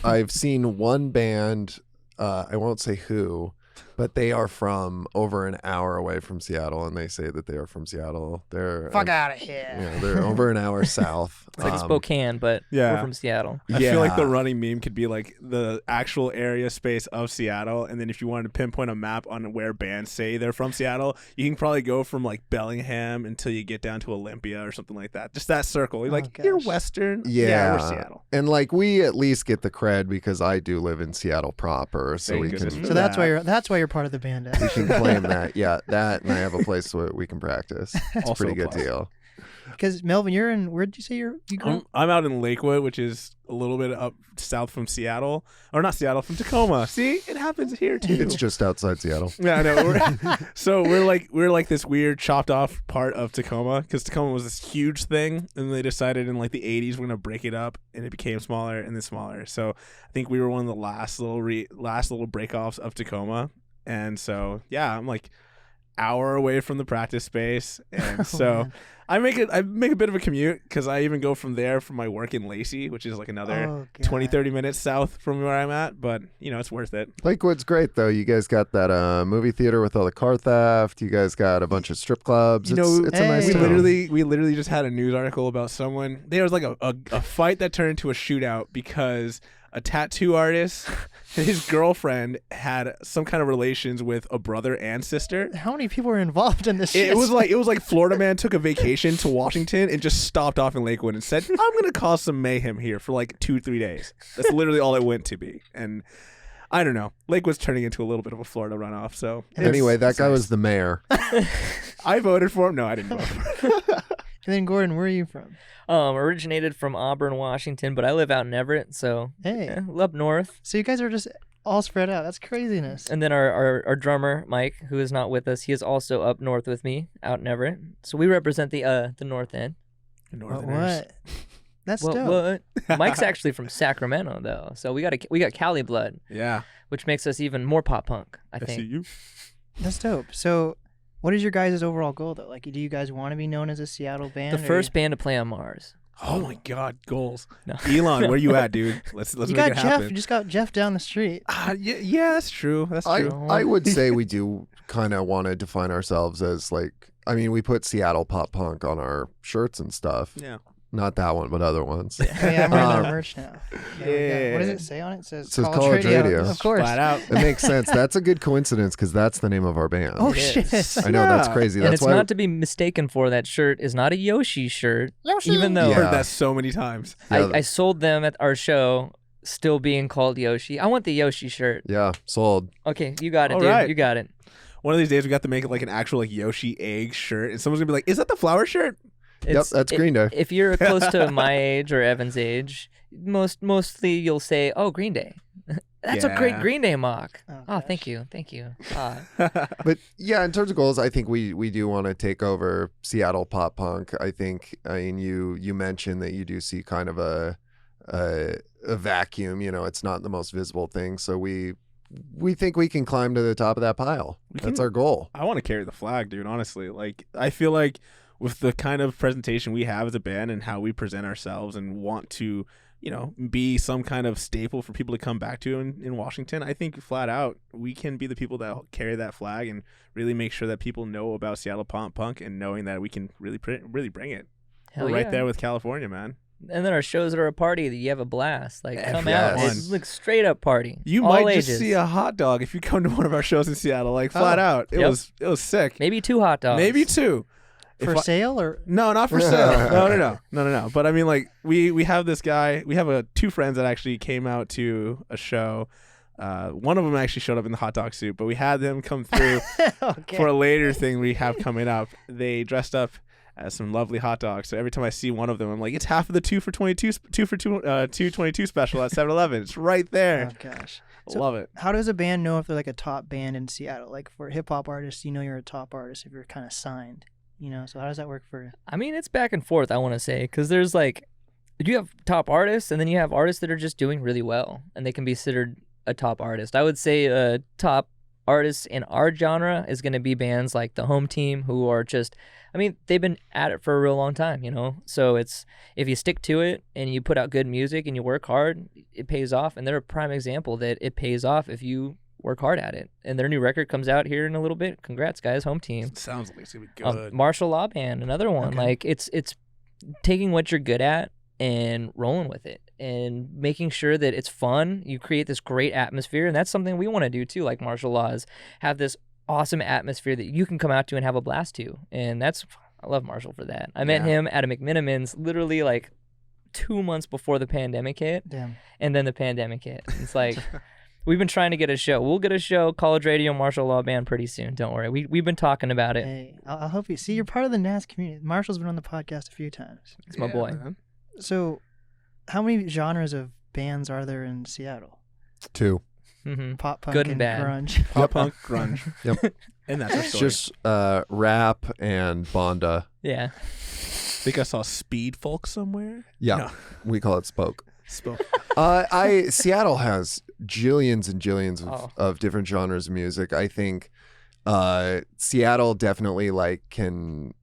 [SPEAKER 3] I've seen one band, I won't say who, but they are from over an hour away from Seattle, and they say that they are from Seattle. They're
[SPEAKER 1] Fuck out of here.
[SPEAKER 3] Yeah, they're over an hour south.
[SPEAKER 4] it's like Spokane, but
[SPEAKER 2] yeah.
[SPEAKER 4] we're from Seattle.
[SPEAKER 2] I feel like the
[SPEAKER 3] Yeah.
[SPEAKER 2] running meme could be like the actual area space of Seattle, and then if you wanted to pinpoint a map on where bands say they're from Seattle, you can probably go from like Bellingham until you get down to Olympia or something like that. Just that circle. You're like, you're
[SPEAKER 1] gosh.
[SPEAKER 2] Western.
[SPEAKER 3] Yeah,
[SPEAKER 2] we're Seattle.
[SPEAKER 3] And like we at least get the cred because I do live in Seattle proper, so
[SPEAKER 2] Thank
[SPEAKER 3] we
[SPEAKER 2] goodness
[SPEAKER 3] can
[SPEAKER 2] for
[SPEAKER 1] So that's why
[SPEAKER 2] that.
[SPEAKER 1] you're part of the band.
[SPEAKER 3] we can claim that. Yeah, that, and I have a place where we can practice. It's a
[SPEAKER 2] Also
[SPEAKER 3] pretty
[SPEAKER 2] a
[SPEAKER 3] good
[SPEAKER 2] plus.
[SPEAKER 3] deal.
[SPEAKER 1] Because Melvin, you're in. Where did you say you grew up?
[SPEAKER 2] I'm out in Lakewood, which is a little bit up south from Seattle, or not Seattle, from Tacoma. See, it happens here too.
[SPEAKER 3] It's just outside Seattle.
[SPEAKER 2] Yeah, I know. So we're like this weird chopped off part of Tacoma, because Tacoma was this huge thing, and they decided in like the 80s we're gonna break it up, and it became smaller and then smaller. So I think we were one of the last little breakoffs of Tacoma, and so yeah, I'm like hour away from the practice space, and so
[SPEAKER 1] man.
[SPEAKER 2] I make a bit of a commute, because I even go from there from my work in Lacey, which is like another
[SPEAKER 1] Oh,
[SPEAKER 2] 20-30 minutes south from where I'm at, but it's worth it.
[SPEAKER 3] Lakewood's great though. You guys got that movie theater with all the car theft. You guys got a bunch of strip clubs.
[SPEAKER 2] You know,
[SPEAKER 3] It's a nice
[SPEAKER 1] Hey.
[SPEAKER 3] town.
[SPEAKER 2] we literally just had a news article about someone. There was like a fight that turned into a shootout because a tattoo artist, his girlfriend had some kind of relations with a brother and sister.
[SPEAKER 1] How many people are involved in this?
[SPEAKER 2] It
[SPEAKER 1] shit?
[SPEAKER 2] was like Florida man took a vacation to Washington and just stopped off in Lakewood and said, "I'm gonna cause some mayhem here for like 2-3 days." That's literally all it went to be. And I don't know. Lakewood's turning into a little bit of a Florida runoff. So
[SPEAKER 3] Anyway, that
[SPEAKER 2] it's
[SPEAKER 3] guy
[SPEAKER 2] nice.
[SPEAKER 3] was the mayor.
[SPEAKER 2] I voted for him. No, I didn't vote for him.
[SPEAKER 1] And then Gordon, where are you from?
[SPEAKER 4] Originated from Auburn, Washington, but I live out in Everett, so
[SPEAKER 1] Hey,
[SPEAKER 4] up north.
[SPEAKER 1] so you guys are just all spread out. That's craziness.
[SPEAKER 4] And then our drummer Mike, who is not with us, he is also up north with me, out in Everett. So we represent the north end.
[SPEAKER 2] Northerners.
[SPEAKER 1] What? That's
[SPEAKER 4] What?
[SPEAKER 1] dope.
[SPEAKER 4] What? Mike's actually from Sacramento though, so we got Cali blood,
[SPEAKER 2] Yeah.
[SPEAKER 4] which makes us even more pop punk. I
[SPEAKER 2] I see
[SPEAKER 4] think.
[SPEAKER 2] you.
[SPEAKER 1] That's dope. So, what is your guys' overall goal though? Like, do you guys want to be known as a Seattle band?
[SPEAKER 4] The
[SPEAKER 1] or
[SPEAKER 4] first band to play on Mars.
[SPEAKER 2] Oh my God, goals.
[SPEAKER 4] No.
[SPEAKER 2] Elon, where you at, dude? Let's
[SPEAKER 1] you
[SPEAKER 2] make
[SPEAKER 1] got
[SPEAKER 2] it
[SPEAKER 1] Jeff.
[SPEAKER 2] happen.
[SPEAKER 1] You just got Jeff down the street.
[SPEAKER 2] Yeah, that's true. That's
[SPEAKER 3] I,
[SPEAKER 2] true.
[SPEAKER 3] I would say we do kind of want to define ourselves as like, I mean, we put Seattle pop punk on our shirts and stuff.
[SPEAKER 2] Yeah.
[SPEAKER 3] Not that one, but other ones.
[SPEAKER 1] Oh, yeah, I'm wearing
[SPEAKER 3] Um,
[SPEAKER 1] their merch now. There we go. What does
[SPEAKER 2] Yeah.
[SPEAKER 1] it say on it? It says,
[SPEAKER 3] It says College Radio.
[SPEAKER 1] Of course.
[SPEAKER 2] Flat out.
[SPEAKER 3] It makes sense. That's a good coincidence because that's the name of our band.
[SPEAKER 1] Oh
[SPEAKER 4] It
[SPEAKER 1] shit!
[SPEAKER 4] is.
[SPEAKER 3] I know, that's
[SPEAKER 2] Yeah.
[SPEAKER 3] crazy.
[SPEAKER 4] And
[SPEAKER 3] That's
[SPEAKER 4] it's
[SPEAKER 3] why
[SPEAKER 4] not to be mistaken for, that shirt is not a Yoshi shirt. Even though
[SPEAKER 2] I've
[SPEAKER 3] Yeah.
[SPEAKER 2] heard that so many times.
[SPEAKER 3] Yeah.
[SPEAKER 4] I sold them at our show, still being called Yoshi. I want the Yoshi shirt.
[SPEAKER 3] Yeah, sold.
[SPEAKER 4] Okay, you got it,
[SPEAKER 2] All
[SPEAKER 4] dude.
[SPEAKER 2] right.
[SPEAKER 4] You got it.
[SPEAKER 2] One of these days, we got to make it like an actual like Yoshi egg shirt, and someone's gonna be like, "Is that the flower shirt?"
[SPEAKER 3] Yep, that's Green Day.
[SPEAKER 4] If you're close to my age or Evan's age, mostly you'll say, "Oh, Green Day." That's a great
[SPEAKER 2] Yeah.
[SPEAKER 4] Green Day mock.
[SPEAKER 1] Oh,
[SPEAKER 4] Oh,
[SPEAKER 1] gosh.
[SPEAKER 4] thank you.
[SPEAKER 3] But yeah, in terms of goals, I think we do want to take over Seattle pop punk. I mean, you mentioned that you do see kind of a vacuum. You know, it's not the most visible thing. So we think we can climb to the top of that pile. That's our goal.
[SPEAKER 2] I want to carry the flag, dude. Honestly, like I feel like with the kind of presentation we have as a band and how we present ourselves and want to, be some kind of staple for people to come back to in Washington, I think flat out we can be the people that carry that flag and really make sure that people know about Seattle pop punk, and knowing that we can really bring it.
[SPEAKER 4] Hell
[SPEAKER 2] We're right
[SPEAKER 4] yeah.
[SPEAKER 2] there with California, man.
[SPEAKER 4] And then our shows are a party that you have a blast. Like, come
[SPEAKER 3] Yes.
[SPEAKER 4] out. It's like straight up party.
[SPEAKER 2] You
[SPEAKER 4] All
[SPEAKER 2] might
[SPEAKER 4] ages.
[SPEAKER 2] just see a hot dog if you come to one of our shows in Seattle. Like flat out, it
[SPEAKER 4] Yep.
[SPEAKER 2] was sick.
[SPEAKER 4] Maybe 2 hot dogs.
[SPEAKER 2] Maybe 2.
[SPEAKER 1] For sale or
[SPEAKER 2] No, not for sale. No. But I mean, like we have this guy. We have 2 friends that actually came out to a show One of them actually showed up in the hot dog suit, but we had them come through
[SPEAKER 1] Okay.
[SPEAKER 2] for a later thing we have coming up. They dressed up as some lovely hot dogs. So every time I see one of them, I'm like, it's half of the 2 for 222 special at 7-Eleven. It's right there.
[SPEAKER 1] Oh gosh.
[SPEAKER 2] I
[SPEAKER 1] So
[SPEAKER 2] love it.
[SPEAKER 1] how does a band know if they're like a top band in Seattle? Like for hip hop artists, you know you're a top artist if you're kind of signed. So how does that work for?
[SPEAKER 4] I mean, it's back and forth, I want to say, because there's like, you have top artists, and then you have artists that are just doing really well, and they can be considered a top artist. I would say a top artist in our genre is going to be bands like the Home Team, who are just, I mean, they've been at it for a real long time, So it's, if you stick to it and you put out good music and you work hard, it pays off. And they're a prime example that it pays off if you work hard at it. And their new record comes out here in a little bit. Congrats, guys, Home Team.
[SPEAKER 2] Sounds like it's going to be good.
[SPEAKER 4] Martial Law Band, another one.
[SPEAKER 1] Okay.
[SPEAKER 4] Like, it's taking what you're good at and rolling with it and making sure that it's fun. You create this great atmosphere, and that's something we want to do too, like martial laws, have this awesome atmosphere that you can come out to and have a blast to. And I love Marshall for that. I met him at a McMinimans literally like 2 months before the pandemic hit.
[SPEAKER 1] Damn.
[SPEAKER 4] And then the pandemic hit. It's like, we've been trying to get a show. We'll get a show, College Radio Martial Law Band, pretty soon. Don't worry. We've been talking about it.
[SPEAKER 1] Hey, I'll help you. See, you're part of the NAST community. Marshall's been on the podcast a few times.
[SPEAKER 4] It's my boy.
[SPEAKER 2] Man.
[SPEAKER 1] So, how many genres of bands are there in Seattle?
[SPEAKER 3] 2.
[SPEAKER 4] Mm-hmm.
[SPEAKER 1] Pop punk
[SPEAKER 4] Good and bad.
[SPEAKER 1] grunge.
[SPEAKER 2] Pop punk, grunge.
[SPEAKER 3] Yep.
[SPEAKER 2] And that's our
[SPEAKER 3] It's
[SPEAKER 2] story.
[SPEAKER 3] just rap and Bonda.
[SPEAKER 4] Yeah.
[SPEAKER 2] think I saw Speed Folk somewhere.
[SPEAKER 3] Yeah,
[SPEAKER 2] No.
[SPEAKER 3] we call it Spoke.
[SPEAKER 2] Spoke.
[SPEAKER 3] Seattle has jillions and jillions
[SPEAKER 4] Oh.
[SPEAKER 3] of different genres of music. I think Seattle definitely can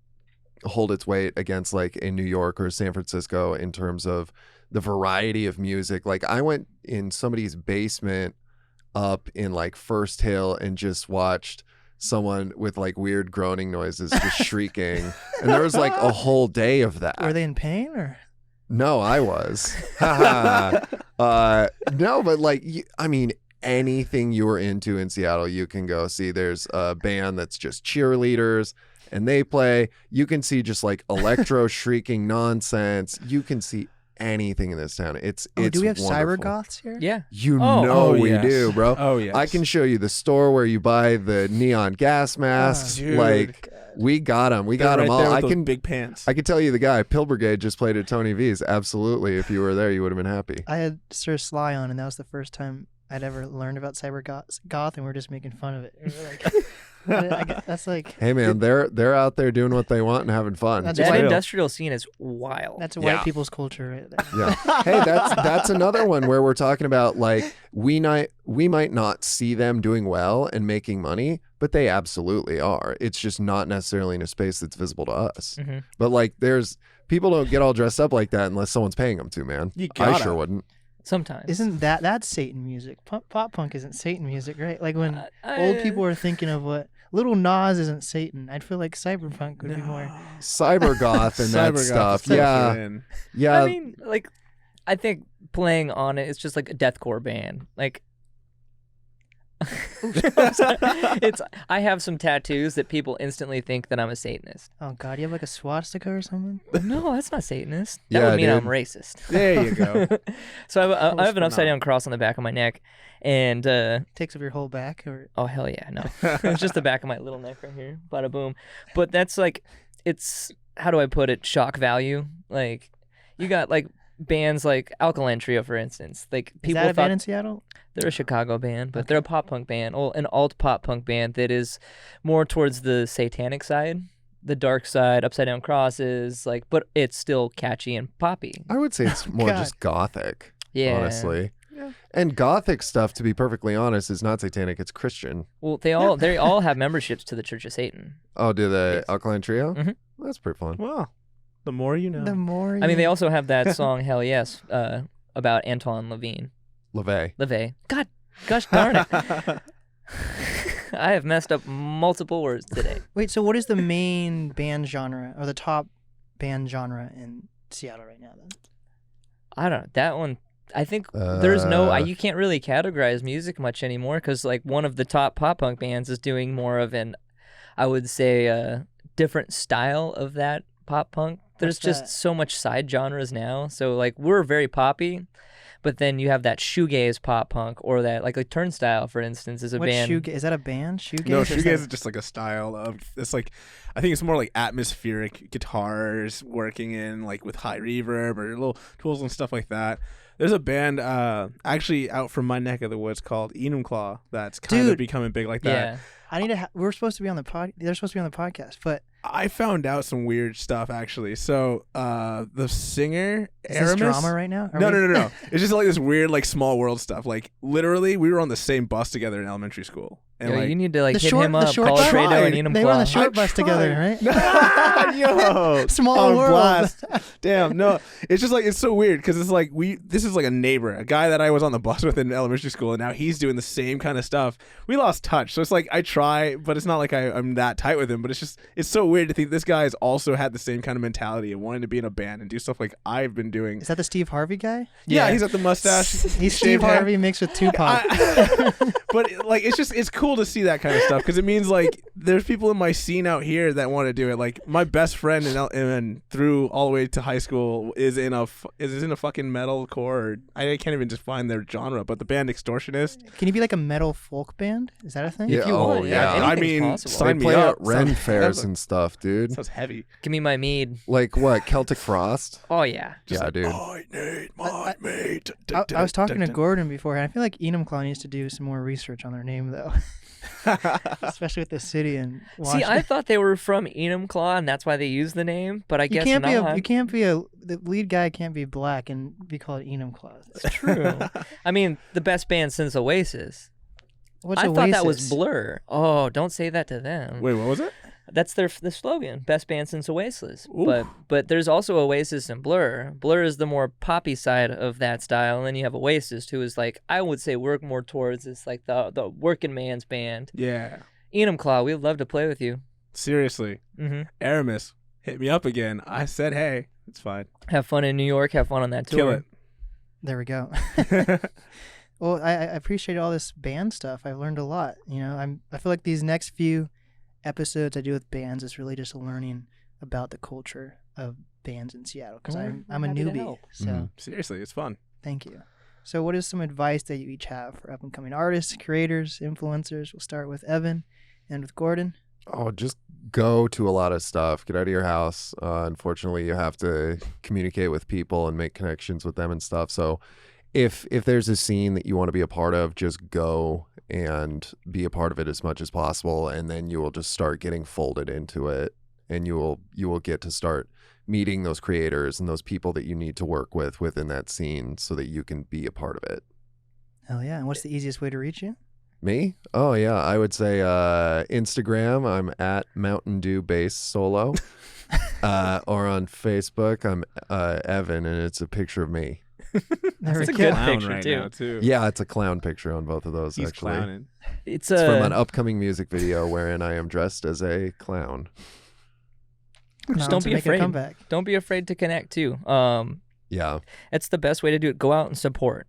[SPEAKER 3] hold its weight against a New York or San Francisco in terms of the variety of music. I went in somebody's basement up in First Hill and just watched someone with weird groaning noises just shrieking, and there was a whole day of that.
[SPEAKER 1] Were they in pain or?
[SPEAKER 3] No, I was. No, but anything you were into in Seattle, you can go see. There's a band that's just cheerleaders and they play. You can see just electro shrieking nonsense. You can see anything in this town. It's
[SPEAKER 1] Do we have
[SPEAKER 3] wonderful.
[SPEAKER 1] cyber goths here?
[SPEAKER 4] Yeah.
[SPEAKER 3] You
[SPEAKER 4] Oh.
[SPEAKER 3] know
[SPEAKER 2] Oh,
[SPEAKER 3] we
[SPEAKER 2] yes.
[SPEAKER 3] do, bro.
[SPEAKER 2] Oh, yes.
[SPEAKER 3] I can show you the store where you buy the neon gas masks.
[SPEAKER 2] Dude.
[SPEAKER 3] We got them. We got
[SPEAKER 2] They're
[SPEAKER 3] them
[SPEAKER 2] right
[SPEAKER 3] all.
[SPEAKER 2] there with
[SPEAKER 3] I
[SPEAKER 2] those
[SPEAKER 3] can
[SPEAKER 2] big pants.
[SPEAKER 3] I can tell you the guy, Pill Brigade, just played at Tony V's. Absolutely. If you were there, you would have been happy.
[SPEAKER 1] I had Sir Sly on, and that was the first time I'd ever learned about cyber goth, and we are just making fun of it. We were that's
[SPEAKER 3] Hey man, they're out there doing what they want and having fun.
[SPEAKER 1] That's
[SPEAKER 4] That
[SPEAKER 1] why-
[SPEAKER 4] industrial scene is wild.
[SPEAKER 1] that's
[SPEAKER 3] Yeah.
[SPEAKER 1] white people's culture right there.
[SPEAKER 3] Yeah. Hey, that's another one where we're talking about we might not see them doing well and making money, but they absolutely are. It's just not necessarily in a space that's visible to us.
[SPEAKER 4] Mhm.
[SPEAKER 3] But there's people don't get all dressed up like that unless someone's paying them to, man.
[SPEAKER 2] You
[SPEAKER 3] I
[SPEAKER 2] gotta.
[SPEAKER 3] sure wouldn't.
[SPEAKER 4] Sometimes.
[SPEAKER 1] Isn't that's Satan music? Pop punk isn't Satan music, right? When old people are thinking of what Little Nas isn't Satan. I'd feel like cyberpunk would be more.
[SPEAKER 3] Cyber goth and that
[SPEAKER 2] Cyber goth
[SPEAKER 3] stuff.
[SPEAKER 2] is
[SPEAKER 3] Yeah.
[SPEAKER 2] in.
[SPEAKER 3] Yeah.
[SPEAKER 4] I mean, I think playing on it, it's just like a deathcore band. I have some tattoos that people instantly think that I'm a Satanist.
[SPEAKER 1] Oh God, you have a swastika or something?
[SPEAKER 4] No, that's not Satanist. That
[SPEAKER 3] Yeah,
[SPEAKER 4] would mean
[SPEAKER 3] dude.
[SPEAKER 4] I'm racist.
[SPEAKER 2] There you go.
[SPEAKER 4] So I
[SPEAKER 2] Close
[SPEAKER 4] have an
[SPEAKER 2] but
[SPEAKER 4] upside
[SPEAKER 2] not.
[SPEAKER 4] down cross on the back of my neck, and
[SPEAKER 1] Takes up your whole back, or
[SPEAKER 4] oh hell yeah, no, it's just the back of my little neck right here. Bada boom. But that's it's, how do I put it? Shock value. You got bands like Alkaline Trio, for instance.
[SPEAKER 1] is
[SPEAKER 4] People
[SPEAKER 1] that a
[SPEAKER 4] thought
[SPEAKER 1] band in Seattle?
[SPEAKER 4] they're a Chicago band, but they're a pop punk band, an alt pop punk band that is more towards the satanic side, the dark side, upside down crosses, but it's still catchy and poppy.
[SPEAKER 3] I would say it's more
[SPEAKER 1] God.
[SPEAKER 3] just gothic,
[SPEAKER 4] Yeah.
[SPEAKER 3] honestly.
[SPEAKER 2] Yeah.
[SPEAKER 3] And gothic stuff, to be perfectly honest, is not satanic. It's Christian.
[SPEAKER 4] Well, they all have memberships to the Church of Satan.
[SPEAKER 3] Oh, do the
[SPEAKER 4] Yes.
[SPEAKER 3] Alkaline Trio?
[SPEAKER 4] Mhm.
[SPEAKER 3] That's pretty fun.
[SPEAKER 2] Well, the more you know.
[SPEAKER 1] The more
[SPEAKER 4] I mean, they also have that song "Hell Yes" about Anton LaVey. Gosh darn it! I have messed up multiple words today.
[SPEAKER 1] Wait. So, what is the main band genre or the top band genre in Seattle right now? Then
[SPEAKER 4] I don't know that one. I think there's no.
[SPEAKER 3] Uh,
[SPEAKER 4] You can't really categorize music much anymore because one of the top pop punk bands is doing more of an, I would say, a different style of that pop punk. There's
[SPEAKER 1] What's
[SPEAKER 4] just
[SPEAKER 1] that?
[SPEAKER 4] so much side genres now. So we're very poppy, But then you have that shoegaze pop punk, or that like Turnstile, for instance, is a band.
[SPEAKER 1] Is that a band? Shoegaze?
[SPEAKER 2] No, shoegaze is just like a style of. It's like, I think it's more like atmospheric guitars working in like with high reverb or little tools and stuff like that. There's a band actually out from my neck of the woods called Enumclaw that's kind of becoming big like that.
[SPEAKER 4] Yeah.
[SPEAKER 1] I need to. We're supposed to be on the pod. They're supposed to be on the podcast, but
[SPEAKER 2] I found out some weird stuff actually. So the singer
[SPEAKER 1] is
[SPEAKER 2] Aramis,
[SPEAKER 1] this drama right now?
[SPEAKER 2] No. It's just like this weird like small world stuff. Like literally, we were on the same bus together in elementary school. And
[SPEAKER 4] Yo,
[SPEAKER 2] like,
[SPEAKER 4] you need to like
[SPEAKER 1] The
[SPEAKER 4] hit
[SPEAKER 1] short-
[SPEAKER 4] him
[SPEAKER 1] the
[SPEAKER 4] up,
[SPEAKER 1] short
[SPEAKER 4] call
[SPEAKER 1] bus?
[SPEAKER 4] Fredo and Enumclaw.
[SPEAKER 1] They were on the short
[SPEAKER 2] I
[SPEAKER 1] bus together, right?
[SPEAKER 2] Yo,
[SPEAKER 1] Small
[SPEAKER 2] on
[SPEAKER 1] world.
[SPEAKER 2] blast. Damn, no. It's just like it's so weird because it's like this is like a neighbor, a guy that I was on the bus with in elementary school, and now he's doing the same kind of stuff. We lost touch, so it's like I try, but it's not like I'm that tight with him. But it's so weird to think this guy has also had the same kind of mentality of wanting to be in a band and do stuff like I've been doing.
[SPEAKER 1] Is that the Steve Harvey guy?
[SPEAKER 2] Yeah, he's got the mustache.
[SPEAKER 1] He's Steve
[SPEAKER 2] shaved head.
[SPEAKER 1] Harvey mixed with Tupac.
[SPEAKER 2] But like it's cool to see that kind of stuff because it means like there's people in my scene out here that want to do it. Like my best friend and through all the way to high school is in a fucking metal core. I can't even define their genre, but the band Extortionist.
[SPEAKER 1] Can you be like a metal folk band? Is that a thing?
[SPEAKER 3] Yeah,
[SPEAKER 4] If you
[SPEAKER 3] oh,
[SPEAKER 4] want,
[SPEAKER 3] yeah.
[SPEAKER 4] anything's
[SPEAKER 2] I mean,
[SPEAKER 4] possible.
[SPEAKER 2] sign
[SPEAKER 3] They
[SPEAKER 2] me
[SPEAKER 3] play
[SPEAKER 2] up.
[SPEAKER 3] at Ren
[SPEAKER 2] Sounds
[SPEAKER 3] fairs
[SPEAKER 2] heavy.
[SPEAKER 3] and stuff, dude.
[SPEAKER 2] Sounds heavy.
[SPEAKER 4] Give me my mead.
[SPEAKER 3] Like what? Celtic Frost?
[SPEAKER 4] Oh yeah.
[SPEAKER 2] Just
[SPEAKER 3] Yeah,
[SPEAKER 2] like,
[SPEAKER 3] dude.
[SPEAKER 2] I need my mate.
[SPEAKER 1] I was talking to Gordon before, and I feel like Enumclaw needs to do some more research on their name, though, especially with the city and
[SPEAKER 4] See,
[SPEAKER 1] Washington.
[SPEAKER 4] I thought they were from Enumclaw, and that's why they use the name. But I
[SPEAKER 1] You
[SPEAKER 4] guess
[SPEAKER 1] can't
[SPEAKER 4] not.
[SPEAKER 1] the lead guy can't be black and be called Enumclaw.
[SPEAKER 4] It's true. I mean, the best band since Oasis.
[SPEAKER 1] What's
[SPEAKER 4] I thought that was
[SPEAKER 1] Oasis?
[SPEAKER 4] Blur. Oh, don't say that to them.
[SPEAKER 2] Wait, what was it?
[SPEAKER 4] That's the slogan, best band since Oasis.
[SPEAKER 2] Ooh.
[SPEAKER 4] But there's also Oasis and Blur. Blur is the more poppy side of that style, and then you have Oasis, who is like, I would say work more towards it's like the working man's band.
[SPEAKER 2] Yeah.
[SPEAKER 4] Enumclaw, we'd love to play with you.
[SPEAKER 2] Seriously.
[SPEAKER 4] Mm-hmm.
[SPEAKER 2] Aramis, hit me up again. I said, hey, it's fine.
[SPEAKER 4] Have fun in New York. Have fun on that tour.
[SPEAKER 2] Kill it.
[SPEAKER 1] There we go. Well, I appreciate all this band stuff. I've learned a lot. You know, I feel like these next few episodes I do with bands is really just learning about the culture of bands in Seattle because
[SPEAKER 4] Well,
[SPEAKER 1] I'm a
[SPEAKER 4] happy to
[SPEAKER 1] newbie.
[SPEAKER 4] help.
[SPEAKER 1] So
[SPEAKER 3] Mhm.
[SPEAKER 2] Seriously, it's fun.
[SPEAKER 1] thank you. So what is some advice that you each have for up and coming artists, creators, influencers? We'll start with Evan and with Gordon.
[SPEAKER 3] Oh, just go to a lot of stuff. Get out of your house. Unfortunately, you have to communicate with people and make connections with them and stuff. So if there's a scene that you want to be a part of, just go and be a part of it as much as possible, and then you will just start getting folded into it, and you will get to start meeting those creators and those people that you need to work with within that scene so that you can be a part of it.
[SPEAKER 1] Hell yeah. And what's the easiest way to reach you?
[SPEAKER 3] Me? Oh yeah, I would say Instagram. I'm at Mountain Dew Bass Solo, or on Facebook, I'm Evan, and it's a picture of me.
[SPEAKER 1] There
[SPEAKER 4] That's
[SPEAKER 1] we
[SPEAKER 4] a
[SPEAKER 1] go.
[SPEAKER 4] good
[SPEAKER 2] Clown
[SPEAKER 4] picture,
[SPEAKER 2] right
[SPEAKER 4] too.
[SPEAKER 2] now, too.
[SPEAKER 3] Yeah, it's a clown picture on both of those.
[SPEAKER 2] He's
[SPEAKER 3] actually,
[SPEAKER 2] clowning.
[SPEAKER 4] It's
[SPEAKER 3] it's from an upcoming music video wherein I am dressed as a clown.
[SPEAKER 4] Just
[SPEAKER 1] Clowns
[SPEAKER 4] don't be
[SPEAKER 1] are making a
[SPEAKER 4] afraid.
[SPEAKER 1] comeback.
[SPEAKER 4] Don't be afraid to connect too.
[SPEAKER 3] Yeah,
[SPEAKER 4] It's the best way to do it. Go out and support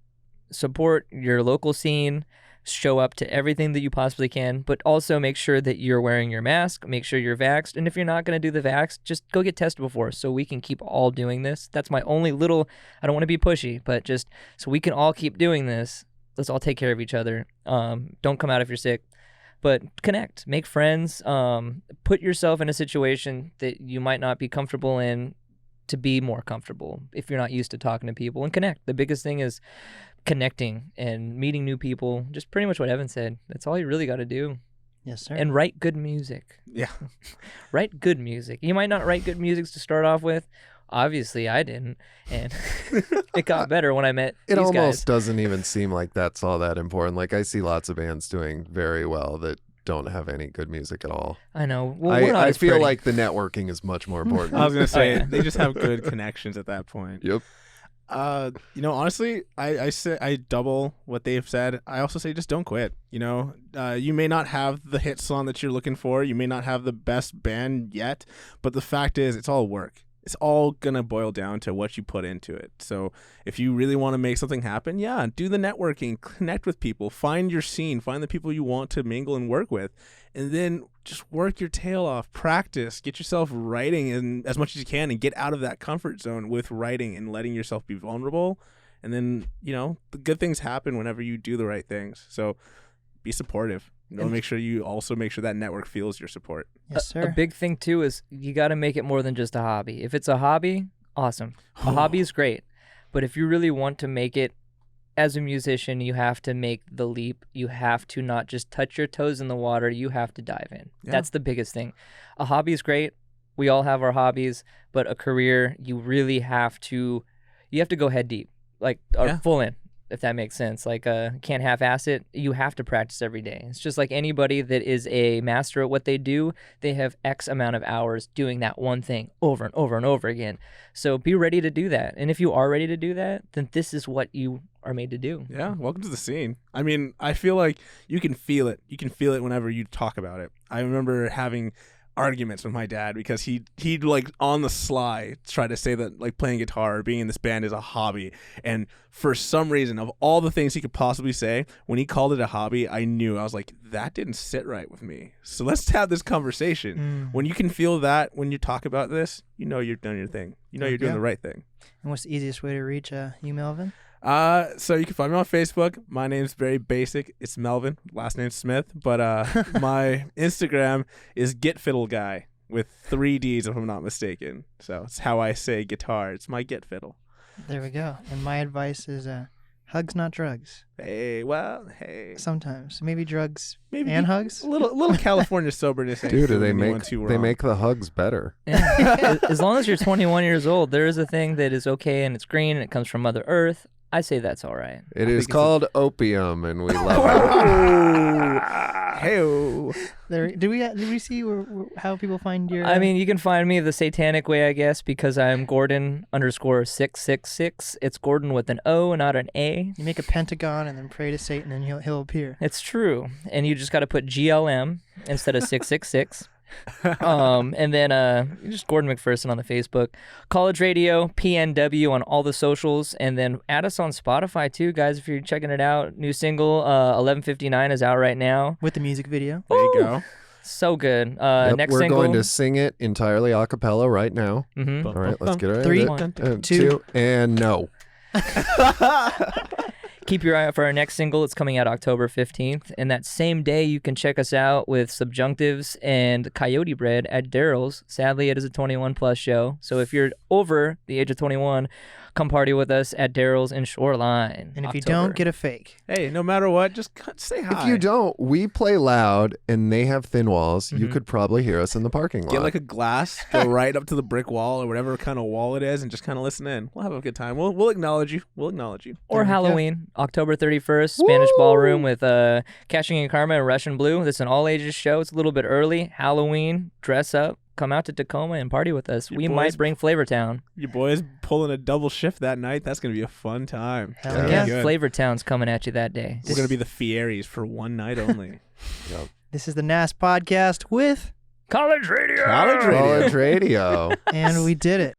[SPEAKER 4] your local scene. Show up to everything that you possibly can, but also make sure that you're wearing your mask. Make sure you're vaxxed, and if you're not going to do the vax, just go get tested before, so we can keep all doing this. That's my only little. I don't want to be pushy, but just so we can all keep doing this. Let's all take care of each other. Don't come out if you're sick, but connect, make friends. Put yourself in a situation that you might not be comfortable in to be more comfortable if you're not used to talking to people, and connect. The biggest thing is connecting and meeting new people. Just pretty much what Evan said. That's all you really got to do.
[SPEAKER 1] Yes, sir.
[SPEAKER 4] And write good music.
[SPEAKER 2] Yeah.
[SPEAKER 4] Write good music. You might not write good music to start off with. Obviously, I didn't, and it got better when I met
[SPEAKER 3] it
[SPEAKER 4] these
[SPEAKER 3] almost
[SPEAKER 4] guys.
[SPEAKER 3] doesn't even seem like that's all that important. Like I see lots of bands doing very well that don't have any good music at all.
[SPEAKER 4] I know. Well, we're not
[SPEAKER 3] I
[SPEAKER 4] as
[SPEAKER 3] feel
[SPEAKER 4] pretty.
[SPEAKER 3] like the networking is much more important.
[SPEAKER 2] I was gonna say
[SPEAKER 4] yeah.
[SPEAKER 2] they just have good connections at that point.
[SPEAKER 3] Yep.
[SPEAKER 2] Honestly, I say I double what they've said. I also say just don't quit. You may not have the hit song that you're looking for. You may not have the best band yet, but the fact is, it's all work. It's all gonna boil down to what you put into it. So if you really want to make something happen, yeah, do the networking, connect with people, find your scene, find the people you want to mingle and work with, and then just work your tail off, practice, get yourself writing as much as you can, and get out of that comfort zone with writing and letting yourself be vulnerable. And then, the good things happen whenever you do the right things. So be supportive. Make sure that network feels your support.
[SPEAKER 1] Yes, sir.
[SPEAKER 4] A big thing too is you got to make it more than just a hobby. If it's a hobby, awesome. A hobby is great. But if you really want to make it as a musician, you have to make the leap. You have to not just touch your toes in the water. You have to dive in.
[SPEAKER 2] Yeah.
[SPEAKER 4] That's the biggest thing. A hobby is great. We all have our hobbies, but a career, you really have to go head deep, or full in, if that makes sense. Can't half-ass it. You have to practice every day. It's just like anybody that is a master at what they do, they have X amount of hours doing that one thing over and over and over again. So be ready to do that. And if you are ready to do that, then this is what you are made to do.
[SPEAKER 2] Yeah, welcome to the scene. I mean, I feel like you can feel it. You can feel it whenever you talk about it. I remember having arguments with my dad because he'd on the sly try to say that playing guitar or being in this band is a hobby, and for some reason, of all the things he could possibly say, when he called it a hobby, I was like, that didn't sit right with me. So let's have this conversation. When you can feel that when you talk about this, you're doing your thing. You're doing the right thing.
[SPEAKER 1] And what's the easiest way to reach you, Melvin?
[SPEAKER 2] So you can find me on Facebook. My name's very basic. It's Melvin, last name Smith. But my Instagram is GetFiddleGuy with 3 Ds, if I'm not mistaken. So it's how I say guitar. It's my Get Fiddle.
[SPEAKER 1] There we go. And my advice is hugs, not drugs.
[SPEAKER 2] Hey.
[SPEAKER 1] Sometimes. Maybe drugs and hugs.
[SPEAKER 2] A little California soberness.
[SPEAKER 3] Dude, they make the hugs better.
[SPEAKER 4] Yeah. As long as you're 21 years old, there is a thing that is okay and it's green and it comes from Mother Earth. I say that's all right.
[SPEAKER 3] It is called opium, and we love it.
[SPEAKER 2] Hey-o.
[SPEAKER 1] Did we see how people find your?
[SPEAKER 4] I mean, you can find me the satanic way, I guess, because I'm Gordon_666. It's Gordon with an O, not an A.
[SPEAKER 1] You make a pentagon and then pray to Satan, and he'll appear.
[SPEAKER 4] It's true, and you just got to put GLM instead of 666. And then just Gordon McPherson on the Facebook, College Radio, PNW on all the socials, and then add us on Spotify too, guys, if you're checking it out. New single 1159 is out right now
[SPEAKER 1] with the music video.
[SPEAKER 2] There you go.
[SPEAKER 4] So good. Next
[SPEAKER 3] we're
[SPEAKER 4] single,
[SPEAKER 3] going to sing it entirely a cappella right now.
[SPEAKER 4] Mm-hmm.
[SPEAKER 3] All right, let's get it.
[SPEAKER 1] 3, 2,
[SPEAKER 3] and no.
[SPEAKER 4] Keep your eye out for our next single. It's coming out October 15th. And that same day, you can check us out with Subjunctives and Coyote Bread at Daryl's. Sadly, it is a 21-plus show. So if you're over the age of 21, come party with us at Daryl's in Shoreline.
[SPEAKER 1] And if you don't, get a fake.
[SPEAKER 2] Hey, no matter what, just say hi.
[SPEAKER 3] If you don't, we play loud and they have thin walls. You could probably hear us in the parking lot.
[SPEAKER 2] Get a glass, go right up to the brick wall or whatever kind of wall it is, and just kind of listen in. We'll have a good time. We'll acknowledge you.
[SPEAKER 4] Or Halloween, October 31st, Spanish Ballroom with Cashing in Karma and Russian Blue. This is an all-ages show. It's a little bit early. Halloween, dress up. Come out to Tacoma and party with us. We might bring Flavortown.
[SPEAKER 2] Your boys pulling a double shift that night. That's going to be a fun time.
[SPEAKER 1] Yeah,
[SPEAKER 4] Flavortown's coming at you that day.
[SPEAKER 2] We're going to be the Fieries for one night only.
[SPEAKER 3] Yep.
[SPEAKER 1] This is the NAST podcast with
[SPEAKER 4] College Radio.
[SPEAKER 3] College Radio.
[SPEAKER 1] and we did it.